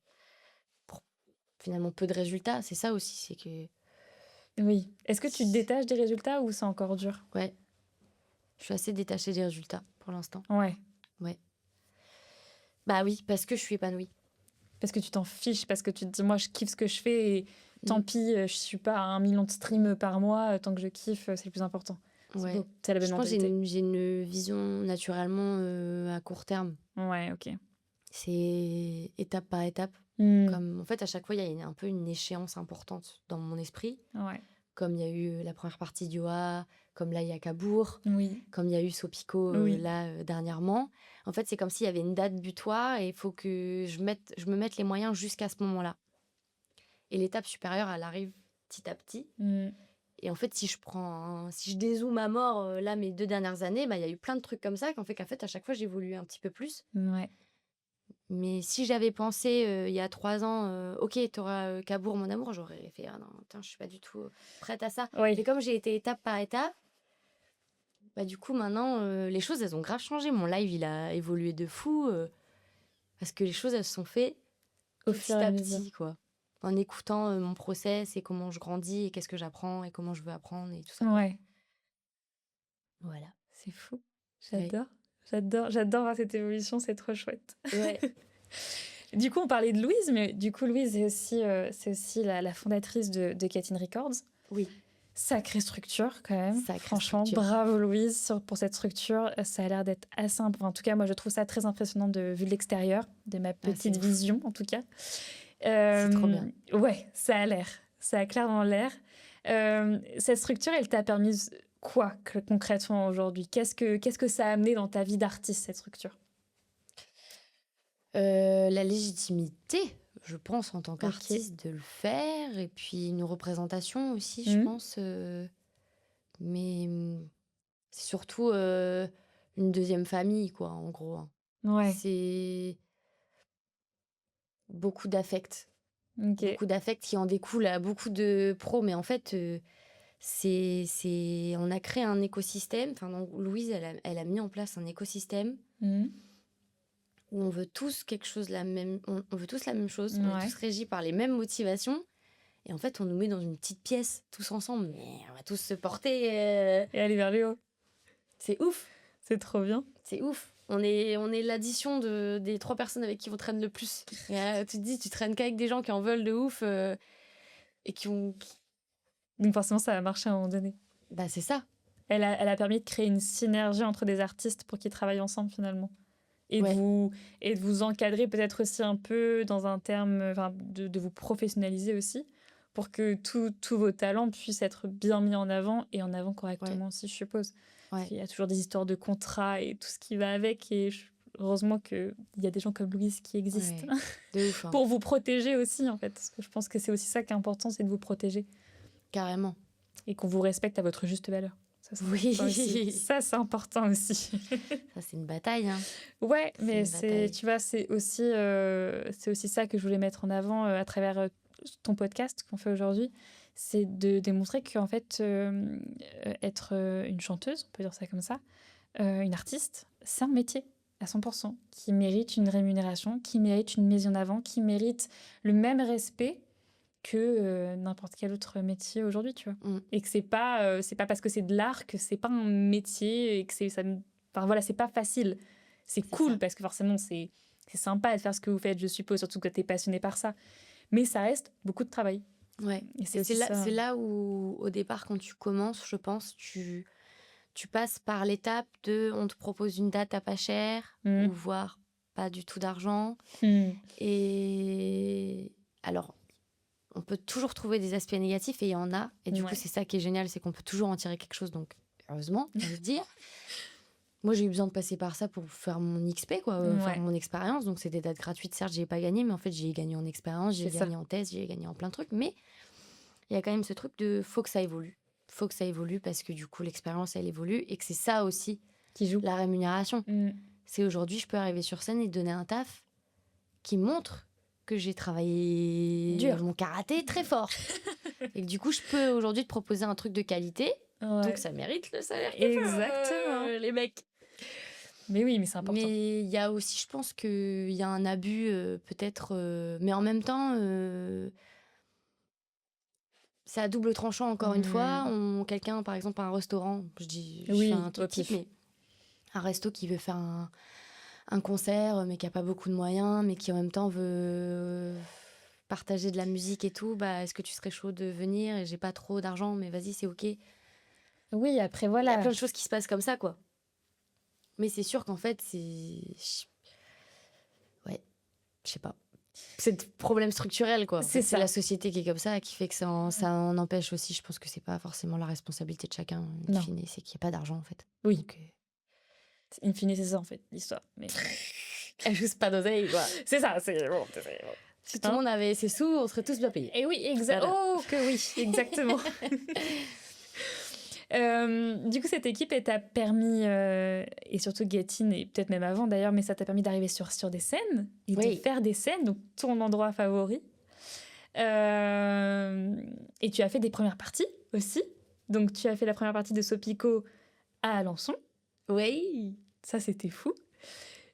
pour finalement peu de résultats. C'est ça aussi, c'est que... Oui. Est-ce que tu te détaches des résultats ou c'est encore dur? Ouais. Je suis assez détachée des résultats pour l'instant. Ouais. Bah oui, parce que je suis épanouie. Parce que tu t'en fiches, parce que tu te dis, moi, je kiffe ce que je fais et tant pis, je suis pas à 1 million de streams par mois, tant que je kiffe, c'est le plus important. Ouais. C'est beau. C'est la bonne Je pense que mentalité. j'ai une vision naturellement à court terme. Ouais, ok. C'est étape par étape. Hmm. Comme, en fait, à chaque fois, il y a un peu une échéance importante dans mon esprit. Ouais. Comme il y a eu la première partie du OA, comme là, il y a Cabourg, Oui. comme il y a eu Sopico Oui. dernièrement. En fait, c'est comme s'il y avait une date butoir et il faut que je me mette les moyens jusqu'à ce moment-là. Et l'étape supérieure, elle arrive petit à petit. Hmm. Et en fait, si je dézoome à mort, là, mes 2 dernières années, bah, il y a eu plein de trucs comme ça qu'en fait, à chaque fois, j'évolue un petit peu plus. Ouais. Mais si j'avais pensé il y a 3 ans, ok, t'auras Cabourg, mon amour, j'aurais fait, ah non, putain, je suis pas du tout prête à ça. Oui. Mais comme j'ai été étape par étape, bah, du coup, maintenant, les choses, elles ont grave changé. Mon live, il a évolué de fou. Parce que les choses, elles se sont faites Au petit fur et à à mesure. petit, quoi. En écoutant mon process et comment je grandis et qu'est-ce que j'apprends et comment je veux apprendre et tout ça. Ouais. Voilà. C'est fou. J'adore voir cette évolution, c'est trop chouette. Ouais. Du coup, on parlait de Louise, mais du coup, Louise c'est aussi la fondatrice de Katin Records. Oui. Sacrée structure, quand même. Sacrée Franchement, structure. bravo Louise pour cette structure. Ça a l'air d'être assez important. En tout cas, moi, je trouve ça très impressionnant vu de l'extérieur, de ma petite c'est ouf. vision, en tout cas. C'est trop bien. Ouais, ça a l'air. Ça a clairement l'air. Cette structure, elle t'a permis quoi concrètement aujourd'hui? Qu'est-ce que ça a amené dans ta vie d'artiste, cette structure? La légitimité, je pense, en tant qu'artiste, de le faire. Et puis une représentation aussi, je pense. Mais c'est surtout une deuxième famille, quoi, en gros. Hein. Ouais. C'est beaucoup d'affect. Ok. Beaucoup d'affect qui en découle à beaucoup de pros. Mais en fait, on a créé un écosystème. Enfin, donc, Louise, elle a mis en place un écosystème où on veut tous on veut tous la même chose. On est tous régis par les mêmes motivations. Et en fait, on nous met dans une petite pièce, tous ensemble. Mais on va tous se porter. Et aller vers le haut. C'est ouf. C'est trop bien. C'est ouf. On est l'addition des 3 personnes avec qui on traîne le plus. Et, tu te dis, tu traînes qu'avec des gens qui en veulent de ouf et qui ont... Donc forcément, ça va marcher à un moment donné. Bah, c'est ça. Elle a permis de créer une synergie entre des artistes pour qu'ils travaillent ensemble, finalement. Et de vous encadrer peut-être aussi un peu dans un terme... de vous professionnaliser aussi, pour que tous vos talents puissent être bien mis en avant et en avant correctement aussi, je suppose. Il y a toujours des histoires de contrats et tout ce qui va avec. Et heureusement qu'il y a des gens comme Louise qui existent de ouf, hein. pour vous protéger aussi, en fait. Parce que je pense que c'est aussi ça qui est important, c'est de vous protéger. Carrément. Et qu'on vous respecte à votre juste valeur. Ça, c'est important aussi. Ça, c'est une bataille. Hein. Ouais, mais tu vois, c'est aussi ça que je voulais mettre en avant à travers ton podcast qu'on fait aujourd'hui. C'est de démontrer qu'en fait, être une chanteuse, on peut dire ça comme ça, une artiste, c'est un métier à 100%, qui mérite une rémunération, qui mérite une mise en avant, qui mérite le même respect que n'importe quel autre métier aujourd'hui, tu vois. Et que c'est pas parce que c'est de l'art que c'est pas un métier et que c'est pas facile. C'est cool ça. Parce que forcément, c'est sympa de faire ce que vous faites, je suppose, surtout que tu es passionné par ça. Mais ça reste beaucoup de travail. Ouais. Et c'est là où, au départ, quand tu commences, je pense, tu passes par l'étape de on te propose une date à pas cher, ou voire pas du tout d'argent. Et alors, on peut toujours trouver des aspects négatifs, et il y en a. Et du coup, c'est ça qui est génial, c'est qu'on peut toujours en tirer quelque chose. Donc, heureusement, on veut dire. Moi, j'ai eu besoin de passer par ça pour faire mon XP, quoi, faire Ouais. mon expérience. Donc, c'est des dates gratuites. Certes, j'ai pas gagné, mais en fait, j'ai gagné en expérience, j'ai C'est gagné ça. en thèse, j'ai gagné en plein de trucs. Mais il y a quand même ce truc de faut que ça évolue. Faut que ça évolue parce que du coup, l'expérience, elle évolue et que c'est ça aussi, Qui joue. la rémunération. Mm. C'est aujourd'hui, je peux arriver sur scène et donner un taf qui montre que j'ai travaillé Dur. mon karaté très fort. Et que du coup, je peux aujourd'hui te proposer un truc de qualité. Ouais. Donc, ça mérite le salaire. Exactement. Les mecs. Mais oui, mais c'est important. Mais il y a aussi, je pense qu'il y a un abus, peut-être. Mais en même temps, c'est à double tranchant, encore une fois. Quelqu'un, par exemple, à un restaurant, je Oui, fais un truc au type, pif. mais un resto qui veut faire un concert, mais qui n'a pas beaucoup de moyens, mais qui en même temps veut partager de la musique et tout, bah, est-ce que tu serais chaud de venir? Et j'ai pas trop d'argent, mais vas-y, c'est OK. Il Oui, après, y a voilà. plein de choses qui se passent comme ça, quoi. Mais c'est sûr qu'en fait, ouais, je sais pas. C'est un problème structurel, quoi. En C'est fait, ça. la société qui est comme ça, qui fait que ça en empêche aussi. Je pense que c'est pas forcément la responsabilité de chacun, in Non. fine, c'est qu'il n'y a pas d'argent, en fait. Oui. Donc, In fine, c'est ça, en fait, l'histoire. Mais... juste pas d'oseille, quoi. c'est ça, c'est bon. Si tout le monde avait ses sous, on serait tous bien payés. Et oui, exactement. Voilà. Oh, que oui, exactement. Du coup, cette équipe, elle t'a permis, et surtout Get-In, et peut-être même avant d'ailleurs, mais ça t'a permis d'arriver sur des scènes et de Oui. faire des scènes, donc ton endroit favori. Et tu as fait des premières parties aussi. Donc, tu as fait la première partie de Sopico à Alençon. Oui. Ça, c'était fou.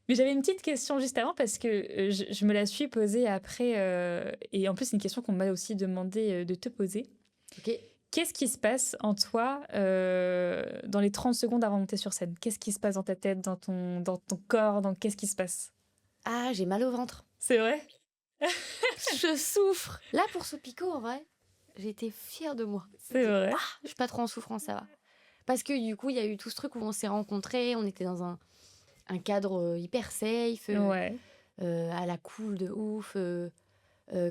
Mais j'avais une petite question juste avant parce que je me la suis posée après. Et en plus, c'est une question qu'on m'a aussi demandé de te poser. Ok. Qu'est-ce qui se passe en toi dans les 30 secondes avant de monter sur scène? Qu'est-ce qui se passe dans ta tête, dans ton corps, qu'est-ce qui se passe? Ah, j'ai mal au ventre. C'est vrai? Je souffre. Là, pour Sopico, en vrai, j'ai été fière de moi. C'est vrai. Je suis pas trop en souffrance, ça va. Parce que du coup, il y a eu tout ce truc où on s'est rencontrés, on était dans un cadre hyper safe, Ouais. à la cool de ouf,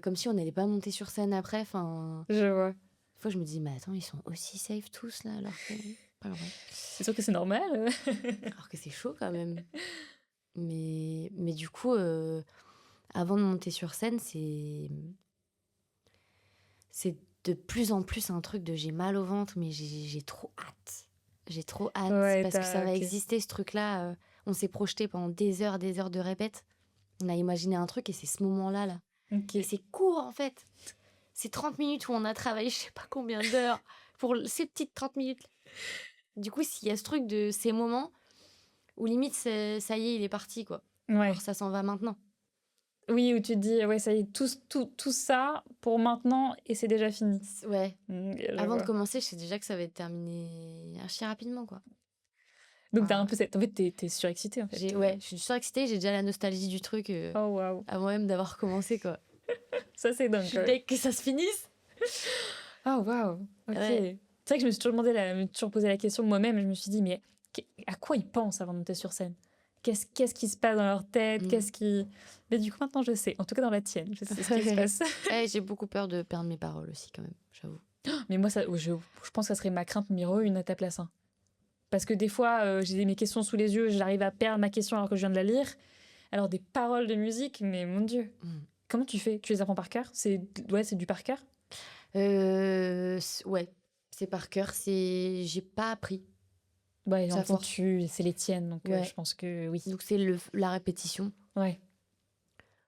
comme si on n'allait pas monter sur scène après. Enfin, Je vois. des fois, je me dis, mais attends, ils sont aussi safe tous là, alors que pas vrai. C'est sûr que c'est normal. Alors que c'est chaud quand même. Mais du coup, avant de monter sur scène, c'est de plus en plus un truc de j'ai mal au ventre, mais j'ai trop hâte. J'ai trop hâte Ouais, parce que ça va ok. exister ce truc-là. On s'est projeté pendant des heures de répète. On a imaginé un truc et c'est ce moment-là, là. Ok. Et c'est court en fait. C'est 30 minutes où on a travaillé je sais pas combien d'heures pour ces petites 30 minutes. Du coup, s'il y a ce truc de ces moments où limite, ça y est, il est parti, quoi. Ouais. Alors, ça s'en va maintenant. Oui, où tu te dis, ouais, ça y est, tout ça pour maintenant et c'est déjà fini. Ouais. Je Avant vois. de commencer, je sais déjà que ça va être terminé archi rapidement, quoi. Donc, t'as un peu cette... En fait, t'es surexcitée, en fait. Ouais, je suis surexcitée, j'ai déjà la nostalgie du truc Oh, waouh. avant même d'avoir commencé, quoi. Ça, c'est dingue. Je suis ouais. deg que ça se finisse. Oh, waouh. Ok. Ouais. C'est vrai que je me suis toujours posé la question moi-même. Je me suis dit, mais à quoi ils pensent avant de monter sur scène? Qu'est-ce qui se passe dans leur tête? Mais du coup, maintenant, je sais. En tout cas, dans la tienne, je sais ce qui se passe. Ouais, j'ai beaucoup peur de perdre mes paroles aussi, quand même, j'avoue. Mais moi, je pense que ça serait ma crainte numéro 1 à ta place. Hein. Parce que des fois, j'ai mes questions sous les yeux, j'arrive à perdre ma question alors que je viens de la lire. Alors, des paroles de musique, mais mon Dieu. Comment tu fais? Tu les apprends par cœur? C'est du par cœur? Ouais, c'est par cœur, j'ai pas appris. Ouais, Ça en fond, force. c'est les tiennes, donc Ouais. je pense que oui. Donc c'est la répétition. Ouais.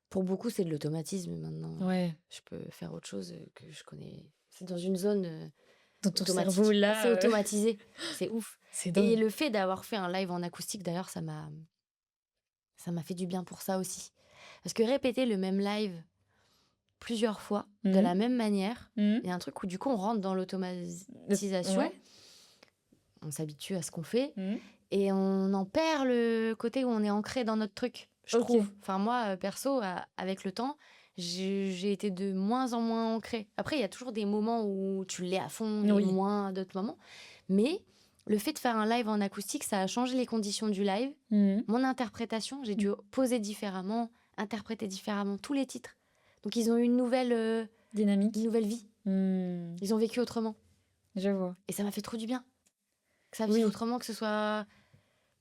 Pour beaucoup, c'est de l'automatisme maintenant. Ouais. Je peux faire autre chose que je connais. C'est dans une zone Dans ton automatique. cerveau, là. C'est automatisé. C'est ouf. C'est Et dingue. le fait d'avoir fait un live en acoustique, d'ailleurs, ça m'a fait du bien pour ça aussi. Parce que répéter le même live plusieurs fois, de la même manière, il y a un truc où du coup on rentre dans l'automatisation, Ouais. on s'habitue à ce qu'on fait, Mhm. et on en perd le côté où on est ancré dans notre truc, je Ok. trouve. Enfin moi, perso, avec le temps, j'ai été de moins en moins ancrée. Après, il y a toujours des moments où tu l'es à fond, Oui. et moins à d'autres moments. Mais le fait de faire un live en acoustique, ça a changé les conditions du live. Mhm. Mon interprétation, j'ai dû poser différemment, interpréter différemment tous les titres. Donc ils ont eu une nouvelle Dynamique. vie. Mhm. Ils ont vécu autrement. Je vois. Et ça m'a fait trop du bien. Que ça Oui. vive autrement, que ce soit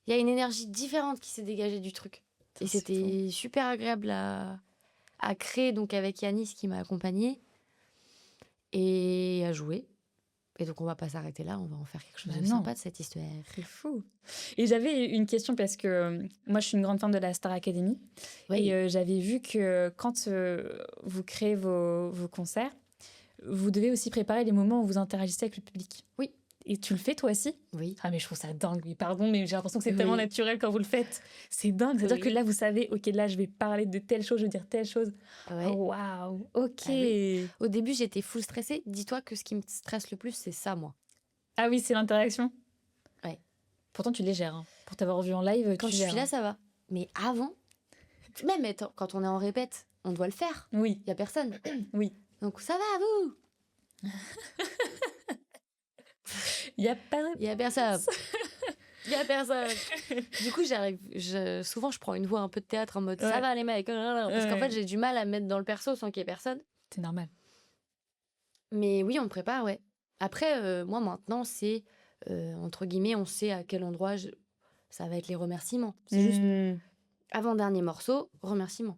Il y a une énergie différente qui s'est dégagée du truc. Et C'est c'était super agréable à créer, donc avec Yanis qui m'a accompagnée et à jouer. Et donc on va pas s'arrêter là, on va en faire quelque chose Bah de non. sympa de cette histoire. C'est fou. Et j'avais une question parce que moi, je suis une grande fan de la Star Academy. Oui. Et j'avais vu que quand vous créez vos concerts, vous devez aussi préparer les moments où vous interagissez avec le public. Oui. Et tu le fais toi aussi? Oui. Ah mais je trouve ça dingue, oui, pardon, mais j'ai l'impression que c'est tellement Oui. naturel quand vous le faites. C'est dingue, c'est-à-dire Oui. que là, vous savez, ok, là, je vais parler de telle chose, je vais dire telle chose. Ouais. Oh, waouh, ok. Ah oui. Au début, j'étais full stressée. Dis-toi que ce qui me stresse le plus, c'est ça, moi. Ah oui, c'est l'interaction? Ouais. Pourtant, tu les gères. Hein. Pour t'avoir vu en live, Quand tu je gères. suis là, ça va. Mais avant, même quand on est en répète, on doit le faire. Oui, Il y a personne. oui. Donc ça va, vous? Il y a pas... Il y a personne. Il y a personne. Du coup, souvent, je prends une voix un peu de théâtre en mode ça Ouais. va les mecs. Parce qu'en Ouais. fait, j'ai du mal à me mettre dans le perso sans qu'il y ait personne. C'est normal. Mais oui, on me prépare, ouais. Après, moi maintenant, c'est entre guillemets, on sait à quel endroit ça va être les remerciements. C'est juste Mmh. avant-dernier morceau, remerciements.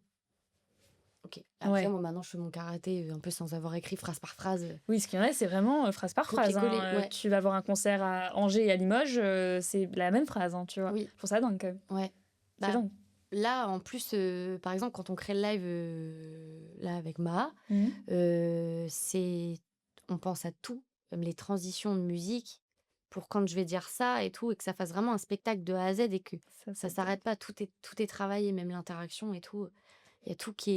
Ok. Après, Ouais. moi maintenant, je fais mon karaté un peu sans avoir écrit phrase par phrase. Oui, ce qu'il y en a, c'est vraiment phrase par phrase. Copier-coller, Hein. ouais. Tu vas voir un concert à Angers et à Limoges, c'est la même phrase, hein, tu vois. Oui. Je trouve ça dingue quand même. Ouais. C'est Bah, dingue. là, en plus, par exemple, quand on crée le live là avec Maha, Mhm. on pense à tout, même les transitions de musique, pour quand je vais dire ça et tout, et que ça fasse vraiment un spectacle de A à Z et que ça c'est s'arrête pas, tout est travaillé, même l'interaction et tout. Il y a tout qui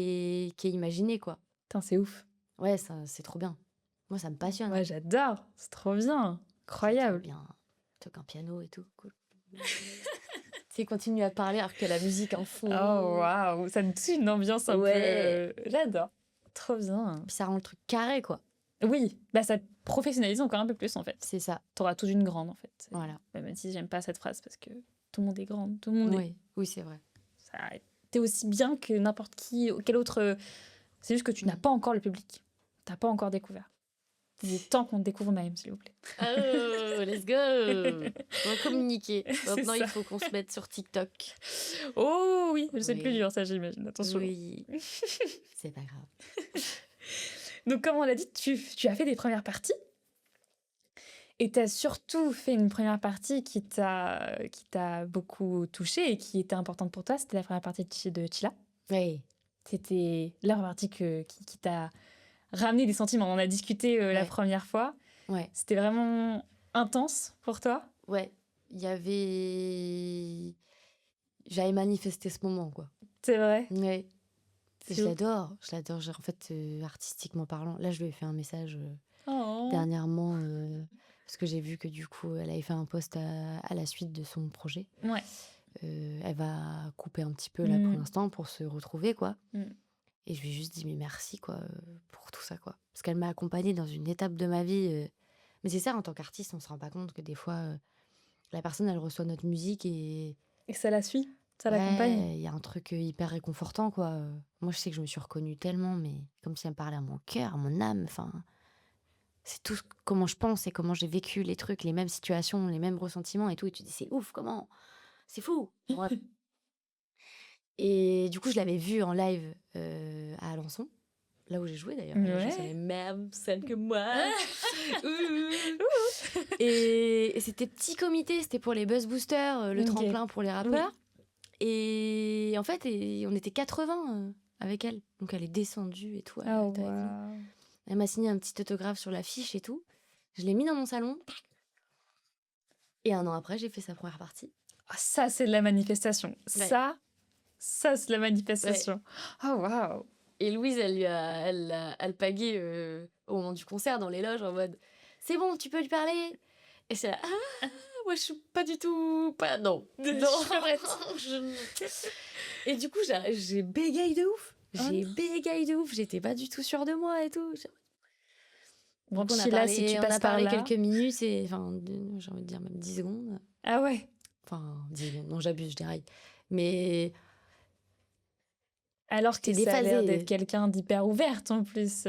est imaginé, quoi. Putain, c'est ouf. Ouais, ça, c'est trop bien. Moi, ça me passionne. Ouais, j'adore. C'est trop bien. Incroyable. C'est trop bien. Toque un piano et tout, cool. Tu sais, continue à parler alors que la musique en fond. Oh, waouh. Ça me tue une ambiance un Ouais. peu... J'adore. Trop bien. Puis ça rend le truc carré, quoi. Oui, bah ça professionnalise encore un peu plus en fait. C'est ça. T'auras tout d'une grande en fait. Voilà. Bah, même si j'aime pas cette phrase parce que tout le monde est grande, tout le monde est... Oui, oui, c'est vrai. Ça... T'es aussi bien que n'importe qui, quel autre... C'est juste que tu n'as pas encore le public. T'as pas encore découvert. Il est temps qu'on te découvre Maëm, s'il vous plaît. Oh, let's go. On va communiquer. Maintenant, ça. il faut qu'on se mette sur TikTok. Oh oui, c'est le Oui. plus dur, ça j'imagine. Attention. Oui. C'est pas grave. Donc comme on l'a dit, tu as fait des premières parties. Et tu as surtout fait une première partie qui t'a beaucoup touchée et qui était importante pour toi. C'était la première partie de Chila. Oui. C'était la première partie qui t'a ramené des sentiments. On en a discuté la Ouais. première fois. Ouais. C'était vraiment intense pour toi. Ouais. J'avais manifesté ce moment, quoi. C'est vrai. Ouais. C'est Je ouf. l'adore. Je l'adore. En fait, artistiquement parlant, là, je lui ai fait un message Oh. dernièrement parce que j'ai vu que du coup, elle avait fait un post à la suite de son projet. Ouais. Elle va couper un petit peu là pour l'instant pour se retrouver, quoi. Et je lui ai juste dit mais merci, quoi, pour tout ça, quoi. Parce qu'elle m'a accompagnée dans une étape de ma vie. Mais c'est ça, en tant qu'artiste, on se rend pas compte que des fois, la personne, elle reçoit notre musique et Et ça la suit, ça ouais, l'accompagne. il y a un truc hyper réconfortant, quoi. Moi, je sais que je me suis reconnue tellement, mais comme si elle me parlait à mon cœur, à mon âme. Enfin, c'est tout comment je pense et comment j'ai vécu les trucs, les mêmes situations, les mêmes ressentiments et tout. Et tu te dis c'est ouf, comment? C'est fou. Bref. Et du coup, je l'avais vue en live à Alençon, là où j'ai joué d'ailleurs. Ouais. Je savais même celle que moi. Et c'était petit comité, c'était pour les buzz boosters, le Ok. tremplin pour les rappeurs. Et en fait, on était 80 avec elle. Donc elle est descendue et tout. Oh, était avec nous. wow. Elle m'a signé un petit autographe sur l'affiche et tout. Je l'ai mis dans mon salon. Et un an après, j'ai fait sa première partie. Ah, ça, c'est de la manifestation. Ouais. Ça, c'est de la manifestation. Oh, waouh. Et Louise, elle paguait au moment du concert dans les loges en mode c'est bon, tu peux lui parler. Et c'est là, moi je suis pas du tout. Non, Je suis pas prête. Et du coup, j'ai bégayé de ouf. Oh J'ai bégayé de ouf. J'étais pas du tout sûre de moi et tout. Bon, Donc, Chila, si tu on passes a par parlé là. quelques minutes et enfin, j'ai envie de dire même 10 secondes. Ah ouais. Enfin, 10 secondes, non, j'abuse, je déraille. Mais Alors que J'étais ça a l'air déphasée. d'être quelqu'un d'hyper ouverte en plus.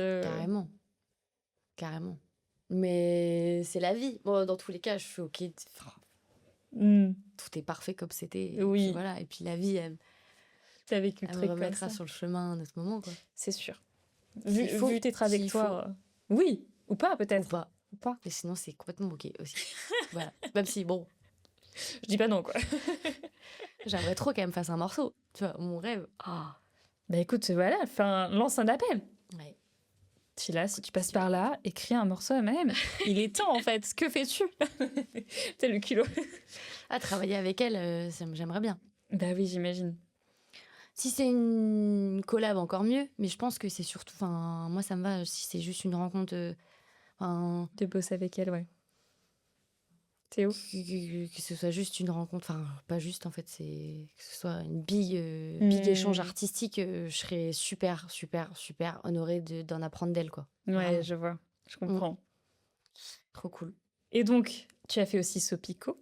carrément. Mais c'est la vie. Moi, dans tous les cas, je suis OK. Tout est parfait comme c'était. Et Oui. puis voilà. Et puis la vie, T'as vécu le elle me truc comme remettra ça. sur le chemin à un autre moment, quoi. C'est sûr. S'il faut, Vu tes trajectoires. Oui, ou pas Ou peut-être. pas. Ou pas. Mais sinon, c'est complètement ok aussi. Voilà. Même si, bon, Je dis pas non, quoi. j'aimerais trop qu'elle me fasse un morceau. Tu vois, mon rêve. Ah. Bah écoute, voilà, lance un appel. Ouais. Sheila, si tu passes par là, écris un morceau à même. Il est temps, en fait. Que fais-tu? T'as le culot. Ah, travailler avec elle, j'aimerais bien. Bah oui, j'imagine. Si c'est une collab, encore mieux. Mais je pense que c'est surtout... Enfin, moi, ça me va si c'est juste une rencontre... De bosser avec elle, ouais. Théo? que ce soit juste une rencontre... Enfin, pas juste, en fait. C'est que ce soit une big échange artistique. Je serais super honorée d'en apprendre d'elle, quoi. Ouais, Vraiment. je vois. Je comprends. Trop cool. Et donc, tu as fait aussi Sopico.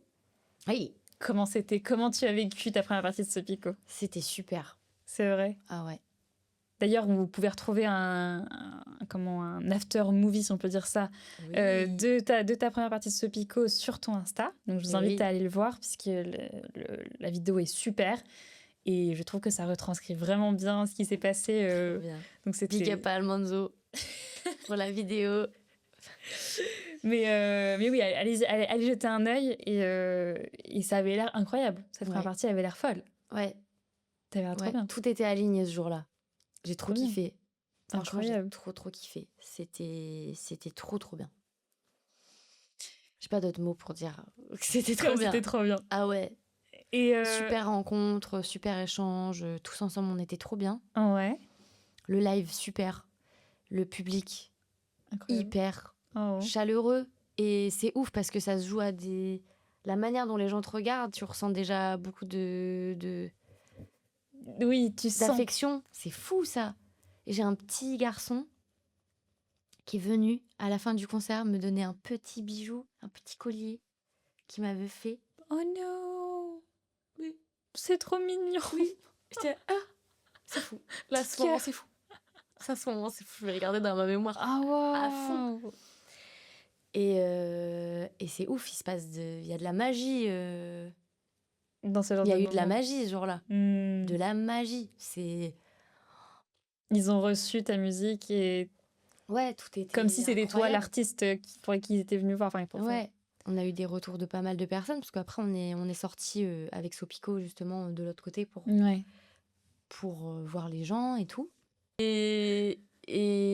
Oui, Comment c'était? Comment tu as vécu ta première partie de Sopico? c'était super. C'est vrai. Ah ouais. D'ailleurs, vous pouvez retrouver un after movie, si on peut dire ça, Oui. de ta première partie de Sopico sur ton Insta. Donc, je vous Mais invite oui. à aller le voir, puisque la vidéo est super. Et je trouve que ça retranscrit vraiment bien ce qui s'est passé. Trop bien. Donc, c'était... Big up à Almanzo pour la vidéo. Mais oui, allez jeter un œil. Et ça avait l'air incroyable. Cette première Ouais. partie avait l'air folle. Ouais, T'avais l'air trop ouais. bien. Tout était aligné ce jour-là. J'ai trop Trop bien. kiffé. Franchement, j'ai Incroyable. trop kiffé. C'était trop bien. J'ai pas d'autres mots pour dire que c'était trop bien. C'était trop bien. Ah ouais. Et Super rencontre, super échange. Tous ensemble, on était trop bien. Ouais. Le live, super. Le public, Incroyable. hyper Oh. chaleureux. Et c'est ouf parce que ça se joue à des... La manière dont les gens te regardent, tu ressens déjà beaucoup Oui, tu sens. d'affection. C'est fou, ça. Et j'ai un petit garçon qui est venu à la fin du concert me donner un petit bijou, un petit collier qu'il m'avait fait. Oh non. Oui. C'est trop mignon. Oui. J'étais c'est fou. Là, ce moment, c'est fou. Ça, ce moment, c'est fou. Je vais le garder dans ma mémoire Ah ouais. à fond. Et c'est ouf, il y a de la magie. Dans ce genre Il y a de eu de la moment. magie ce jour-là. Hmm. De la magie. C'est... Ils ont reçu ta musique et Ouais, tout était comme si c'était toi incroyable. l'artiste pour qui ils étaient venus voir. Enfin, Ouais. On a eu des retours de pas mal de personnes, parce qu'après, on est sortis avec Sopico, justement, de l'autre côté Ouais. pour voir les gens et tout. Et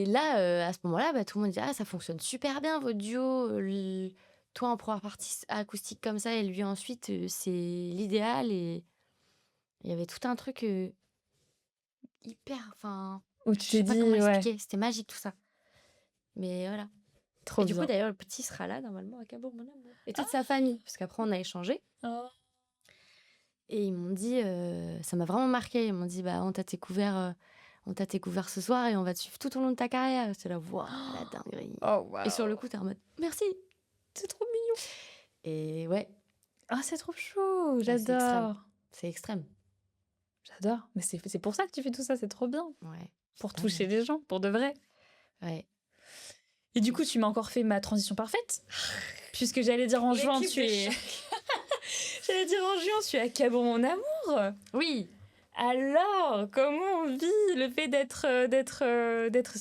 là, à ce moment-là, bah, tout le monde dit « Ah, ça fonctionne super bien, votre duo. Toi, en première partie acoustique comme ça, et lui ensuite, c'est l'idéal. » Et il y avait tout un truc hyper... Enfin, Où je tu sais t'es pas dit, comment ouais, expliquer. C'était magique, tout ça. Mais voilà. trop Et du bien. coup, d'ailleurs, le petit sera là, normalement, à Cabourg, mon amour. Et toute sa famille. Parce qu'après, on a échangé. Oh. Et ils m'ont dit, ça m'a vraiment marqué. Ils m'ont dit, bah, on t'a découvert ce soir et on va te suivre tout au long de ta carrière. C'est là, waouh, la dinguerie. Oh, wow. Et sur le coup, t'es en mode, merci. C'est trop mignon. Et ouais, Ah, c'est trop chaud. c'est extrême. J'adore. C'est extrême. J'adore. Mais c'est pour ça que tu fais tout ça. C'est trop bien. Ouais. Pour Pas toucher les gens, pour de vrai. Ouais. Et du coup, tu m'as encore fait ma transition parfaite. Puisque j'allais dire en juin, tu es... J'allais dire en juin, tu es à Cabourg, mon amour. Oui. Alors, comment on vit le fait d'être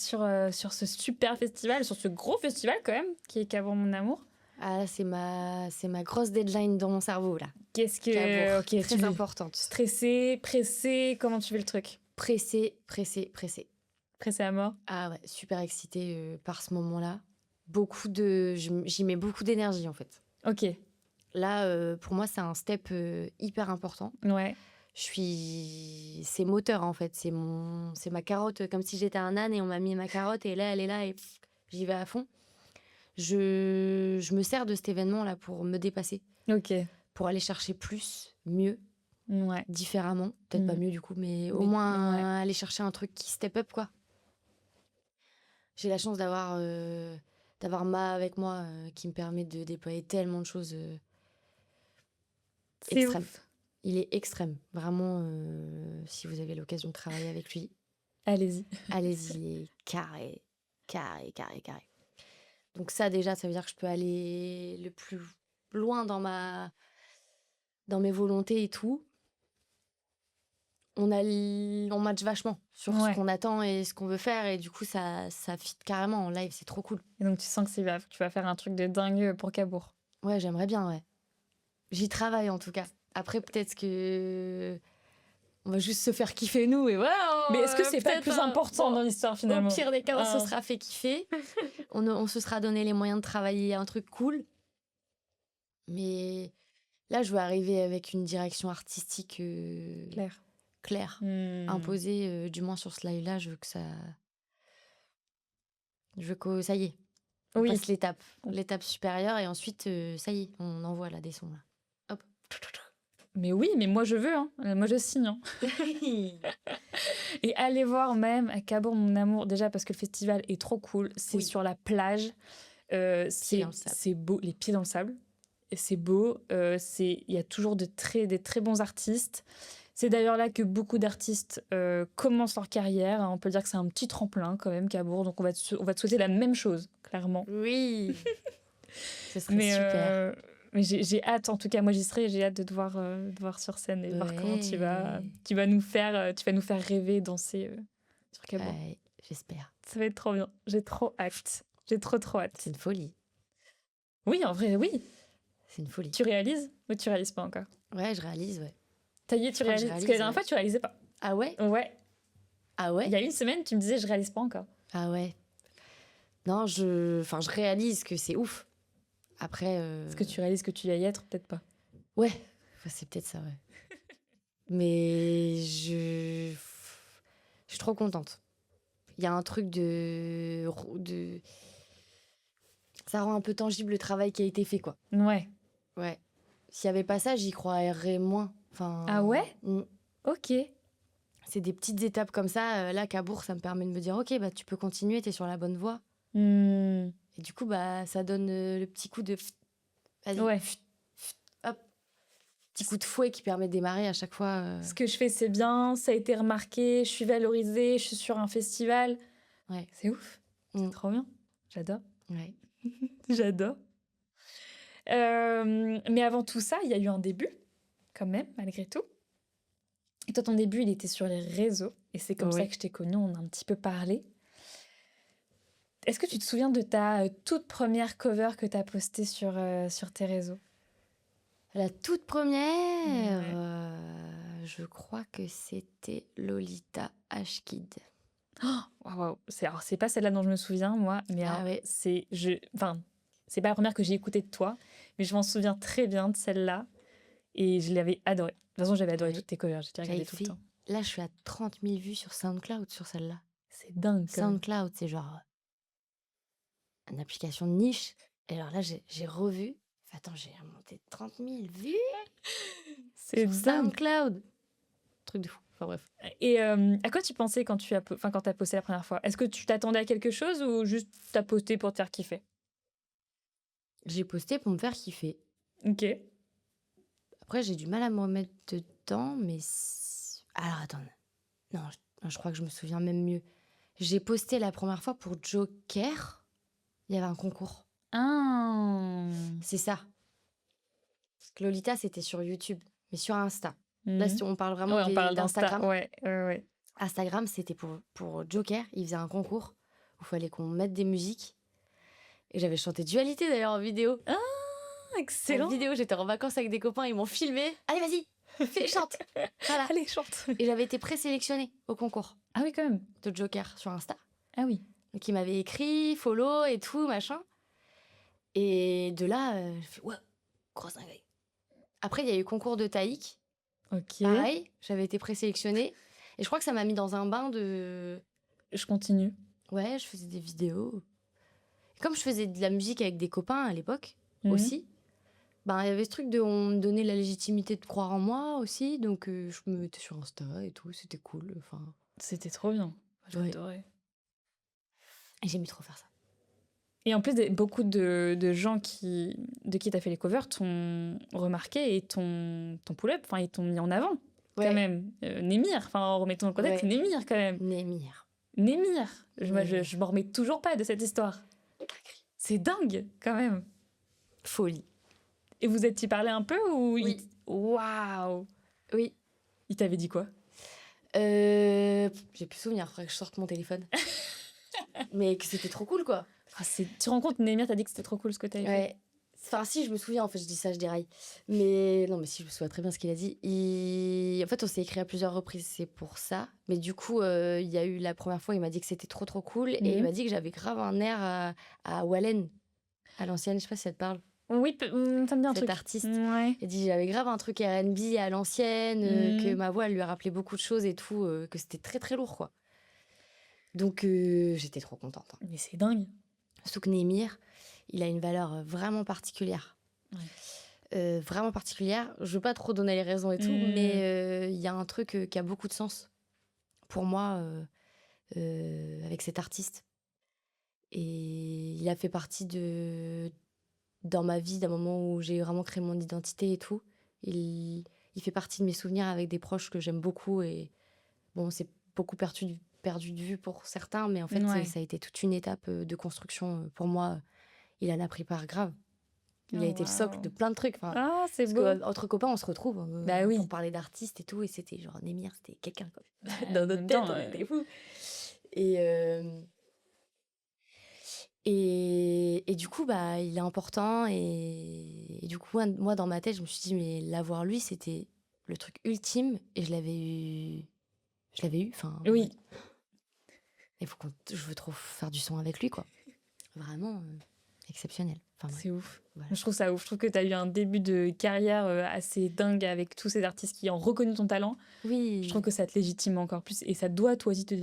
sur ce super festival, sur ce gros festival quand même, qui est Cabourg, mon amour? Ah, là, c'est ma grosse deadline dans mon cerveau, là. Qu'est-ce que... Cabourg. Ok, Très tu importante. stressé, pressé, comment tu veux le truc? Pressée. Pressé à mort? Ah ouais, super excitée par ce moment-là. J'y mets beaucoup d'énergie, en fait. Ok, Là, pour moi, c'est un step hyper important. ouais. C'est moteur, en fait. C'est ma carotte, comme si j'étais un âne et on m'a mis ma carotte et là, elle est là et j'y vais à fond. Je me sers de cet événement-là pour me dépasser, Ok, pour aller chercher plus, mieux, ouais. différemment. Peut-être pas Mhm. mieux, du coup, mais au Mais- moins ouais. aller chercher un truc qui step up, quoi. J'ai la chance d'avoir Ma avec moi qui me permet de déployer tellement de choses C'est extrêmes. ouf. Il est extrême. Vraiment, si vous avez l'occasion de travailler avec lui, Allez-y. allez-y, il est carré. Donc ça, déjà, ça veut dire que je peux aller le plus loin dans ma dans mes volontés et tout, on match vachement sur Ouais. ce qu'on attend et ce qu'on veut faire. Et du coup, ça fit carrément en live. C'est trop cool. Et donc tu sens que tu vas faire un truc de dingue pour Cabourg. Ouais, j'aimerais bien, ouais. J'y travaille en tout cas. Après, peut-être que on va juste se faire kiffer nous et voilà. Mais est-ce que c'est pas le plus important dans l'histoire finalement? Au pire des cas, on Ah. se sera fait kiffer. On se sera donné les moyens de travailler un truc cool. Mais là, je veux arriver avec une direction artistique claire, imposée. Du moins sur ce live-là, je veux que ça y est. On Oui. passe l'étape supérieure et ensuite, ça y est, on envoie là des sons là. Hop. Mais oui, mais moi je veux, hein. Moi je signe. Hein. Et allez voir même à Cabourg mon amour, déjà parce que le festival est trop cool. C'est Oui. sur la plage. Pieds dans le sable. C'est beau, les pieds dans le sable. Et c'est beau. Il y a toujours des très bons artistes. C'est d'ailleurs là que beaucoup d'artistes commencent leur carrière. On peut dire que c'est un petit tremplin quand même, Cabourg. Donc on va te souhaiter la même chose, clairement. Oui. Ce serait Mais, super. mais j'ai hâte, en tout cas, moi j'y serai, j'ai hâte de te voir sur scène et de voir comment tu vas nous faire rêver, danser sur Cabourg. Ouais, j'espère. Ça va être trop bien, j'ai trop hâte. J'ai trop hâte. C'est une folie. Oui, en vrai, oui. C'est une folie. Tu réalises ou tu réalises pas encore? Ouais, je réalise, ouais. Ça y est, tu Je crois que réalises. je Parce que la dernière réalise, fois, tu réalisais pas. Ah ouais? Ouais. Ah ouais? Il y a une semaine, tu me disais, je réalise pas encore. Ah ouais. Non, je réalise que c'est ouf. Après. Est-ce que tu réalises que tu vas y être? Peut-être pas. Ouais. Enfin, c'est peut-être ça, ouais. Mais je suis trop contente. Il y a un truc de. Ça rend un peu tangible le travail qui a été fait, quoi. Ouais. Ouais. S'il y avait pas ça, j'y croirais moins. Enfin. Ah ouais? Ok. C'est des petites étapes comme ça. Là, Cabourg, ça me permet de me dire, ok, bah tu peux continuer, t'es sur la bonne voie. Et du coup, bah ça donne le petit coup de. Vas-y. Ouais. Hop. Petit coup de fouet qui permet de démarrer à chaque fois. Ce que je fais, c'est bien, ça a été remarqué, je suis valorisée, je suis sur un festival. Ouais. C'est ouf. C'est trop bien. J'adore. Ouais. J'adore. Mais avant tout ça, il y a eu un début, quand même, malgré tout. Et toi, ton début, il était sur les réseaux. Et c'est comme ça que je t'ai connue, on a un petit peu parlé. Est-ce que tu te souviens de ta toute première cover que tu as postée sur tes réseaux? La toute première, je crois que c'était Lolita H-Kid. Waouh, c'est pas celle-là dont je me souviens, moi, mais c'est pas la première que j'ai écoutée de toi, mais je m'en souviens très bien de celle-là et je l'avais adorée. De toute façon, j'avais adoré toutes tes covers, j'ai regardé tout le temps. Là, je suis à 30 000 vues sur SoundCloud sur celle-là. C'est dingue. SoundCloud, c'est genre une application de niche. Et alors là, j'ai revu. Attends, j'ai remonté 30 000 vues. C'est sur SoundCloud. Truc de fou. Enfin bref. Et à quoi tu pensais quand t'as posté la première fois? Est-ce que tu t'attendais à quelque chose ou juste t'as posté pour te faire kiffer? J'ai posté pour me faire kiffer. Ok. Après, j'ai du mal à me remettre dedans, mais... Alors, attends. Non, je crois que je me souviens même mieux. J'ai posté la première fois pour Joker. Il y avait un concours. Ah. C'est ça. Parce que Lolita, c'était sur YouTube, mais sur Insta. Là, on parle vraiment d'Instagram. Ouais. Instagram, c'était pour Joker. Il faisait un concours où il fallait qu'on mette des musiques. Et j'avais chanté Dualité, d'ailleurs, en vidéo. Ah, excellent. En vidéo, j'étais en vacances avec des copains, ils m'ont filmé. Allez, vas-y, chante. Voilà. Allez, chante. Et j'avais été présélectionnée au concours. Ah oui, quand même. De Joker sur Insta. Ah oui. Donc, il m'avait écrit, follow et tout, machin. Et de là, j'ai fait, ouais, grosse dinguerie. Après, il y a eu concours de Taïk. Ok. Pareil, j'avais été présélectionnée. Et je crois que ça m'a mis dans un bain de... Je continue. Ouais, je faisais des vidéos. Comme je faisais de la musique avec des copains à l'époque aussi, il y avait ce truc de... On me donnait la légitimité de croire en moi aussi. Donc, je me mettais sur Insta et tout. C'était cool. Enfin... C'était trop bien. J'adorais. Et j'aimais trop faire ça. Et en plus, beaucoup de gens de qui t'as fait les covers t'ont remarqué et t'ont pull-up, enfin, ils t'ont mis en avant, quand même. Némir, enfin, remettons le contexte, Némir, quand même. Némir. Moi, je m'en remets toujours pas de cette histoire. C'est dingue, quand même. Folie. Et vous êtes-y parlé un peu ou Waouh! Oui. Il t'avait dit quoi? J'ai plus souvenir, faudrait que je sorte mon téléphone. Mais que c'était trop cool, quoi. Tu te rends compte, Némir t'a dit que c'était trop cool ce que t'avais fait. Ouais. Enfin, si, je me souviens, en fait, je dis ça, je déraille. Mais non, mais si, je me souviens très bien ce qu'il a dit. En fait, on s'est écrit à plusieurs reprises, c'est pour ça. Mais du coup, il y a eu la première fois, il m'a dit que c'était trop, trop cool. Et il m'a dit que j'avais grave un air à Wallen, à l'ancienne, je sais pas si ça te parle, Oui, ça me dit un cet truc. artiste. Ouais. Il dit j'avais grave un truc R&B à l'ancienne, que ma voix, elle lui a rappelé beaucoup de choses et tout, que c'était très, très lourd, quoi. Donc, j'étais trop contente. Hein. Mais c'est dingue. Surtout que Némir, il a une valeur vraiment particulière. Vraiment particulière. Je veux pas trop donner les raisons et tout, mais il y a un truc qui a beaucoup de sens pour moi avec cet artiste. Et il a fait partie dans ma vie d'un moment où j'ai vraiment créé mon identité et tout. Il fait partie de mes souvenirs avec des proches que j'aime beaucoup. Et bon, c'est beaucoup perdu de vue pour certains, mais en fait, ça a été toute une étape de construction pour moi. Il en a pris part grave. Il a été le socle de plein de trucs. Enfin, c'est beau. Parce qu'entre copains, on se retrouve oui. pour parler d'artistes et tout. Et c'était genre, Némir, c'était quelqu'un. Quoi. Dans notre tête, on était fous. Et du coup, bah, il est important. Et du coup, moi, dans ma tête, je me suis dit, mais l'avoir lui, c'était le truc ultime. Et je l'avais eu. Enfin, oui. Je veux trop faire du son avec lui, quoi. Vraiment exceptionnel. Enfin, c'est ouf. Voilà. Je trouve ça ouf. Je trouve que tu as eu un début de carrière assez dingue avec tous ces artistes qui ont reconnu ton talent. Oui. Je trouve que ça te légitime encore plus. Et ça doit, toi aussi, te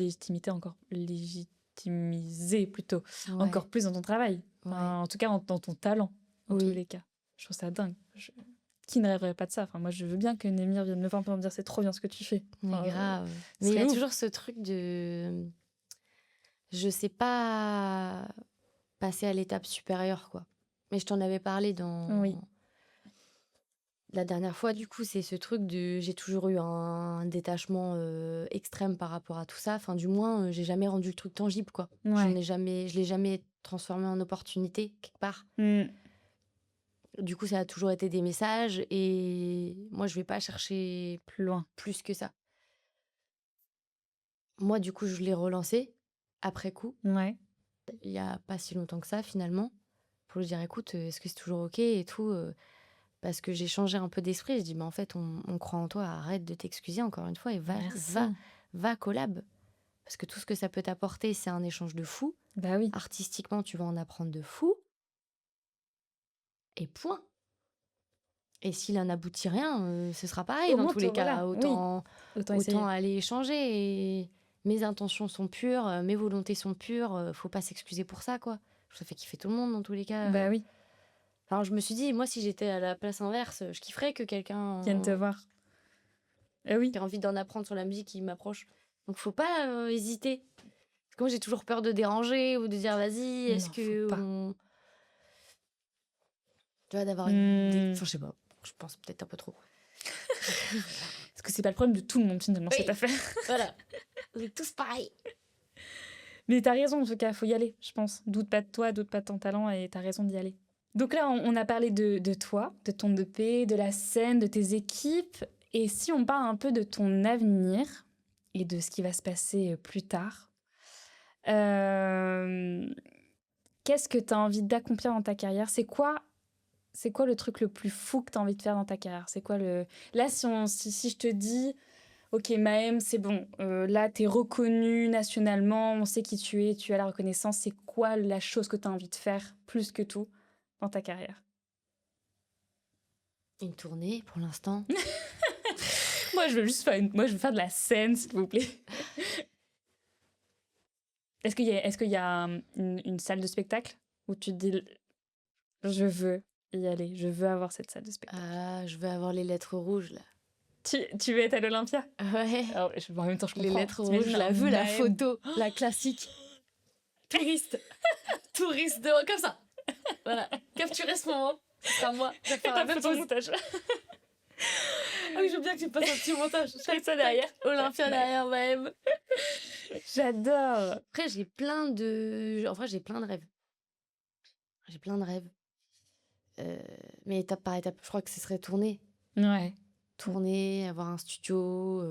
légitimiser plutôt. Ouais. Encore plus dans ton travail. Enfin, en tout cas, dans ton talent, dans tous les cas. Je trouve ça dingue. Qui ne rêverait pas de ça? Enfin, moi, je veux bien que Némir vienne me voir pour me dire c'est trop bien ce que tu fais. Mais grave. Mais il y a toujours ce truc de... Je sais pas passer à l'étape supérieure, quoi. Mais je t'en avais parlé dans... Oui. La dernière fois, du coup, c'est ce truc de... J'ai toujours eu un détachement extrême par rapport à tout ça. Enfin, du moins, j'ai jamais rendu le truc tangible, quoi. Je l'ai jamais transformé en opportunité, quelque part. Du coup, ça a toujours été des messages. Et moi, je vais pas chercher plus loin, plus que ça. Moi, du coup, je l'ai relancé après coup. Ouais. Il y a pas si longtemps que ça, finalement. Pour lui dire, écoute, est-ce que c'est toujours OK et tout parce que j'ai changé un peu d'esprit. Je dis, mais en fait, on croit en toi, arrête de t'excuser encore une fois et va collab. Parce que tout ce que ça peut t'apporter, c'est un échange de fou. Bah oui. Artistiquement, tu vas en apprendre de fou. Et point. Et s'il en aboutit rien, ce sera pareil dans tous les cas. Autant aller échanger. Et mes intentions sont pures, mes volontés sont pures. Faut pas s'excuser pour ça, quoi. Ça fait kiffer tout le monde dans tous les cas. Bah oui. Enfin, je me suis dit, moi, si j'étais à la place inverse, je kifferais que quelqu'un vienne te voir. Oui. Qui a envie d'en apprendre sur la musique, qui m'approche. Donc, faut pas hésiter. Parce que moi, j'ai toujours peur de déranger ou de dire, vas-y, est-ce que tu vois, d'avoir une... Enfin, je sais pas. Je pense peut-être un peu trop. Parce que c'est pas le problème de tout le monde, finalement, cette affaire. Voilà. On est tous pareils. Mais t'as raison, en tout cas, faut y aller, je pense. Doute pas de toi, doute pas de ton talent, et t'as raison d'y aller. Donc là, on a parlé de toi, de ton EP, de la scène, de tes équipes. Et si on parle un peu de ton avenir et de ce qui va se passer plus tard, qu'est-ce que t'as envie d'accomplir dans ta carrière? C'est quoi le truc le plus fou que t'as envie de faire dans ta carrière? C'est quoi le... Là, si je te dis... Ok, Maëm, c'est bon. Là, t'es reconnue nationalement, on sait qui tu es, tu as la reconnaissance. C'est quoi la chose que t'as envie de faire plus que tout dans ta carrière? Une tournée, pour l'instant. Moi, je veux faire de la scène, s'il vous plaît. Est-ce qu'il y a une salle de spectacle où tu te dis, je veux y aller, je veux avoir cette salle de spectacle? Ah, je veux avoir les lettres rouges, là. Tu veux être à l'Olympia? Ouais. Alors, en même temps, je comprends. Les lettres rouges, je l'ai vu, la photo, la classique. Touriste. Touriste de... comme ça. Voilà. Capturer ce moment. Ce sera moi. Je vais faire un petit montage. Ah oui, je veux bien que tu passes un petit montage. Je fais ça derrière. Olympia derrière, même. J'adore. Après, j'ai plein de rêves. J'ai plein de rêves. Mais étape par étape, je crois que ce serait tourner. Ouais. Tourner, avoir un studio.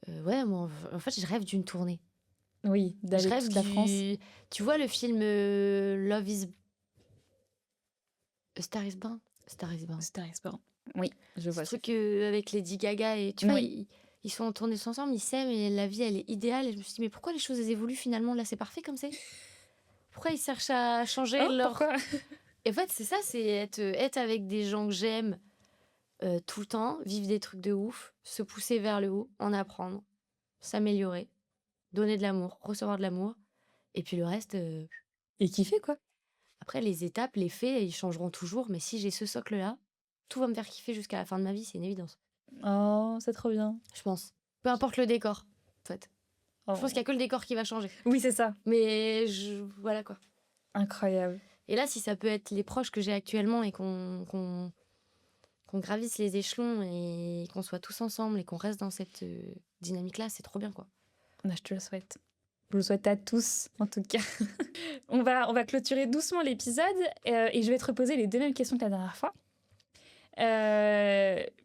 Ouais, moi, en fait, je rêve d'une tournée. Oui, Je d'aller rêve toute la France. Tu vois le film Love is... A Star is Born? Star is Born. Star is Born. Oui, je vois Ce ça. truc avec Lady Gaga et tu vois, Oui. ils sont en tournée tous ensemble, ils s'aiment et la vie, elle est idéale. Et je me suis dit, mais pourquoi les choses, elles évoluent finalement? Là, c'est parfait comme c'est. Pourquoi ils cherchent à changer Oh, leur... pourquoi? Et en fait, c'est ça, c'est être avec des gens que j'aime tout le temps, vivre des trucs de ouf, se pousser vers le haut, en apprendre, s'améliorer, donner de l'amour, recevoir de l'amour. Et puis le reste, Et kiffer, quoi. après, les étapes, les faits, ils changeront toujours. Mais si j'ai ce socle-là, tout va me faire kiffer jusqu'à la fin de ma vie, c'est une évidence. Oh, c'est trop bien. Je pense. Peu importe le décor, en fait. Oh. Je pense qu'il n'y a que le décor qui va changer. Oui, c'est ça. Mais voilà quoi. Incroyable. Et là, si ça peut être les proches que j'ai actuellement et qu'on gravisse les échelons et qu'on soit tous ensemble et qu'on reste dans cette dynamique-là, c'est trop bien quoi. Bah, je te le souhaite. Je le souhaite à tous, en tout cas. On va clôturer doucement l'épisode et je vais te reposer les deux mêmes questions que la dernière fois.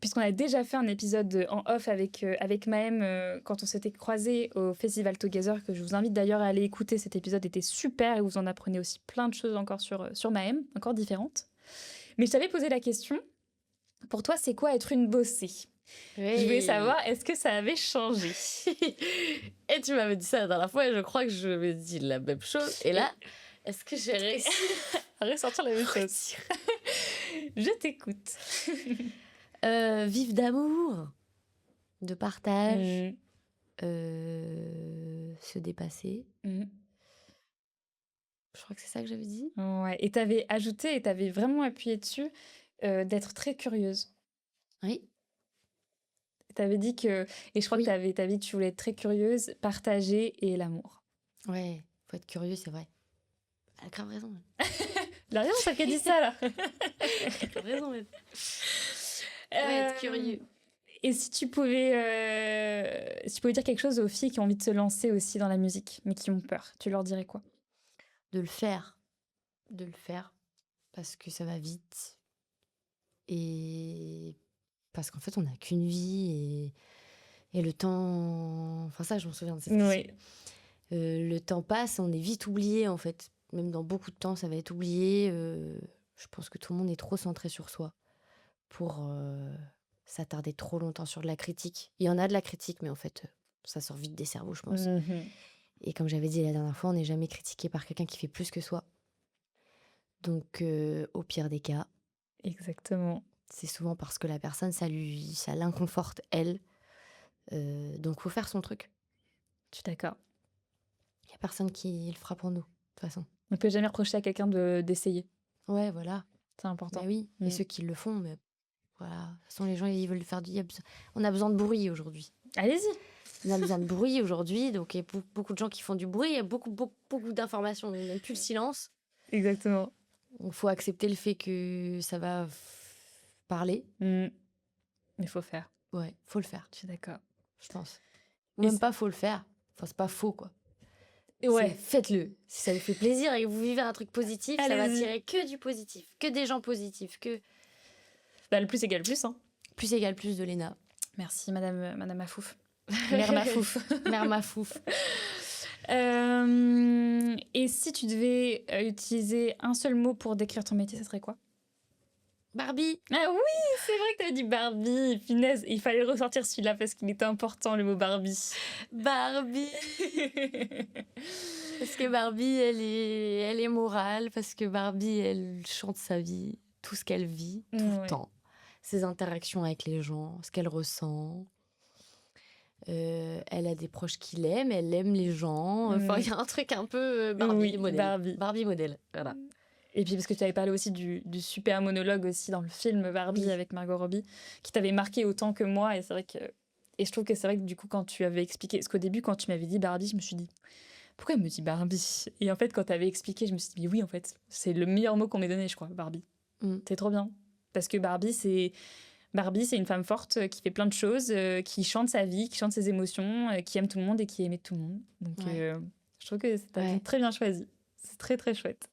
Puisqu'on a déjà fait un épisode en off avec Maëm quand on s'était croisés au Festival Together, que je vous invite d'ailleurs à aller écouter. Cet épisode était super et vous en apprenez aussi plein de choses encore sur Maëm, encore différentes. Mais je t'avais posé la question, pour toi, c'est quoi être une bossée? Je voulais savoir, est-ce que ça avait changé? Et tu m'avais dit ça la dernière fois et je crois que je m'avais dit la même chose. Et là, est-ce que j'ai réussi à ressortir la même chose? Je t'écoute. Vivre d'amour, de partage, Mmh. se dépasser. Mmh. Je crois que c'est ça que j'avais dit. Ouais. Et t'avais ajouté, et t'avais vraiment appuyé dessus, d'être très curieuse. Oui. T'avais dit que... Et je crois Oui. que t'avais dit que tu voulais être très curieuse, partager et l'amour. Ouais, faut être curieux, c'est vrai. Elle a grave raison. La raison, c'est qu'elle dit ça, là. Elle a grave raison, même. Être curieux. Et si tu pouvais dire quelque chose aux filles qui ont envie de se lancer aussi dans la musique, mais qui ont peur, tu leur dirais quoi? De le faire. De le faire. Parce que ça va vite. Et parce qu'en fait, on n'a qu'une vie et le temps... Enfin, ça, je m'en souviens de cette Oui. question. Le temps passe, on est vite oublié, en fait. Même dans beaucoup de temps, ça va être oublié. Je pense que tout le monde est trop centré sur soi pour s'attarder trop longtemps sur de la critique. Il y en a de la critique, mais en fait, ça sort vite des cerveaux, je pense. Mmh. Et comme j'avais dit la dernière fois, on n'est jamais critiqué par quelqu'un qui fait plus que soi. Donc, au pire des cas, Exactement. c'est souvent parce que la personne, ça l'inconforte, elle. Donc, faut faire son truc. Je suis d'accord. Il n'y a personne qui le fera pour nous, de toute façon. On ne peut jamais reprocher à quelqu'un d'essayer. Ouais, voilà. C'est important. Mais oui, Mm. et ceux qui le font, mais voilà. De toute façon, les gens, ils veulent faire du... On a besoin de bruit aujourd'hui. Allez-y. On a besoin de bruit aujourd'hui, donc il y a beaucoup de gens qui font du bruit, il y a beaucoup d'informations, il n'y a même plus le silence. Exactement. Il faut accepter le fait que ça va parler. Il faut faire. Ouais, faut le faire, Je suis d'accord. je pense. Ou même pas faut le faire. Enfin, c'est pas faux, quoi. Ouais. Faites-le. Si ça vous fait plaisir et que vous vivez un truc positif, ça va Allez-y. tirer que du positif, que des gens positifs, que... Bah, le plus égale plus, hein. Plus égale plus de Léna. Merci, Madame Mafouf. Mère Mafouf. Mère Mafouf. Et si tu devais utiliser un seul mot pour décrire ton métier, ça serait quoi? Barbie. Ah oui, c'est vrai que t'avais dit Barbie. Punaise, il fallait ressortir celui-là parce qu'il était important, le mot Barbie. Barbie. Parce que Barbie, elle est morale. Parce que Barbie, elle chante sa vie, tout ce qu'elle vit, tout le temps. Ses interactions avec les gens, ce qu'elle ressent. Elle a des proches qui l'aiment, elle aime les gens. Enfin, il y a un truc un peu Barbie modèle. Barbie modèle, voilà. Et puis parce que tu avais parlé aussi du super monologue aussi dans le film Barbie avec Margot Robbie, qui t'avait marqué autant que moi. Et c'est vrai que... Et je trouve que c'est vrai que du coup, quand tu avais expliqué... Parce qu'au début, quand tu m'avais dit Barbie, je me suis dit... Pourquoi elle me dit Barbie? Et en fait, quand tu avais expliqué, je me suis dit, oui, en fait, c'est le meilleur mot qu'on m'ait donné, je crois, Barbie. C'est trop bien. Parce que Barbie, c'est une femme forte qui fait plein de choses, qui chante sa vie, qui chante ses émotions, qui aime tout le monde et qui est aimée de tout le monde. Donc, je trouve que c'est très bien choisi. C'est très, très chouette.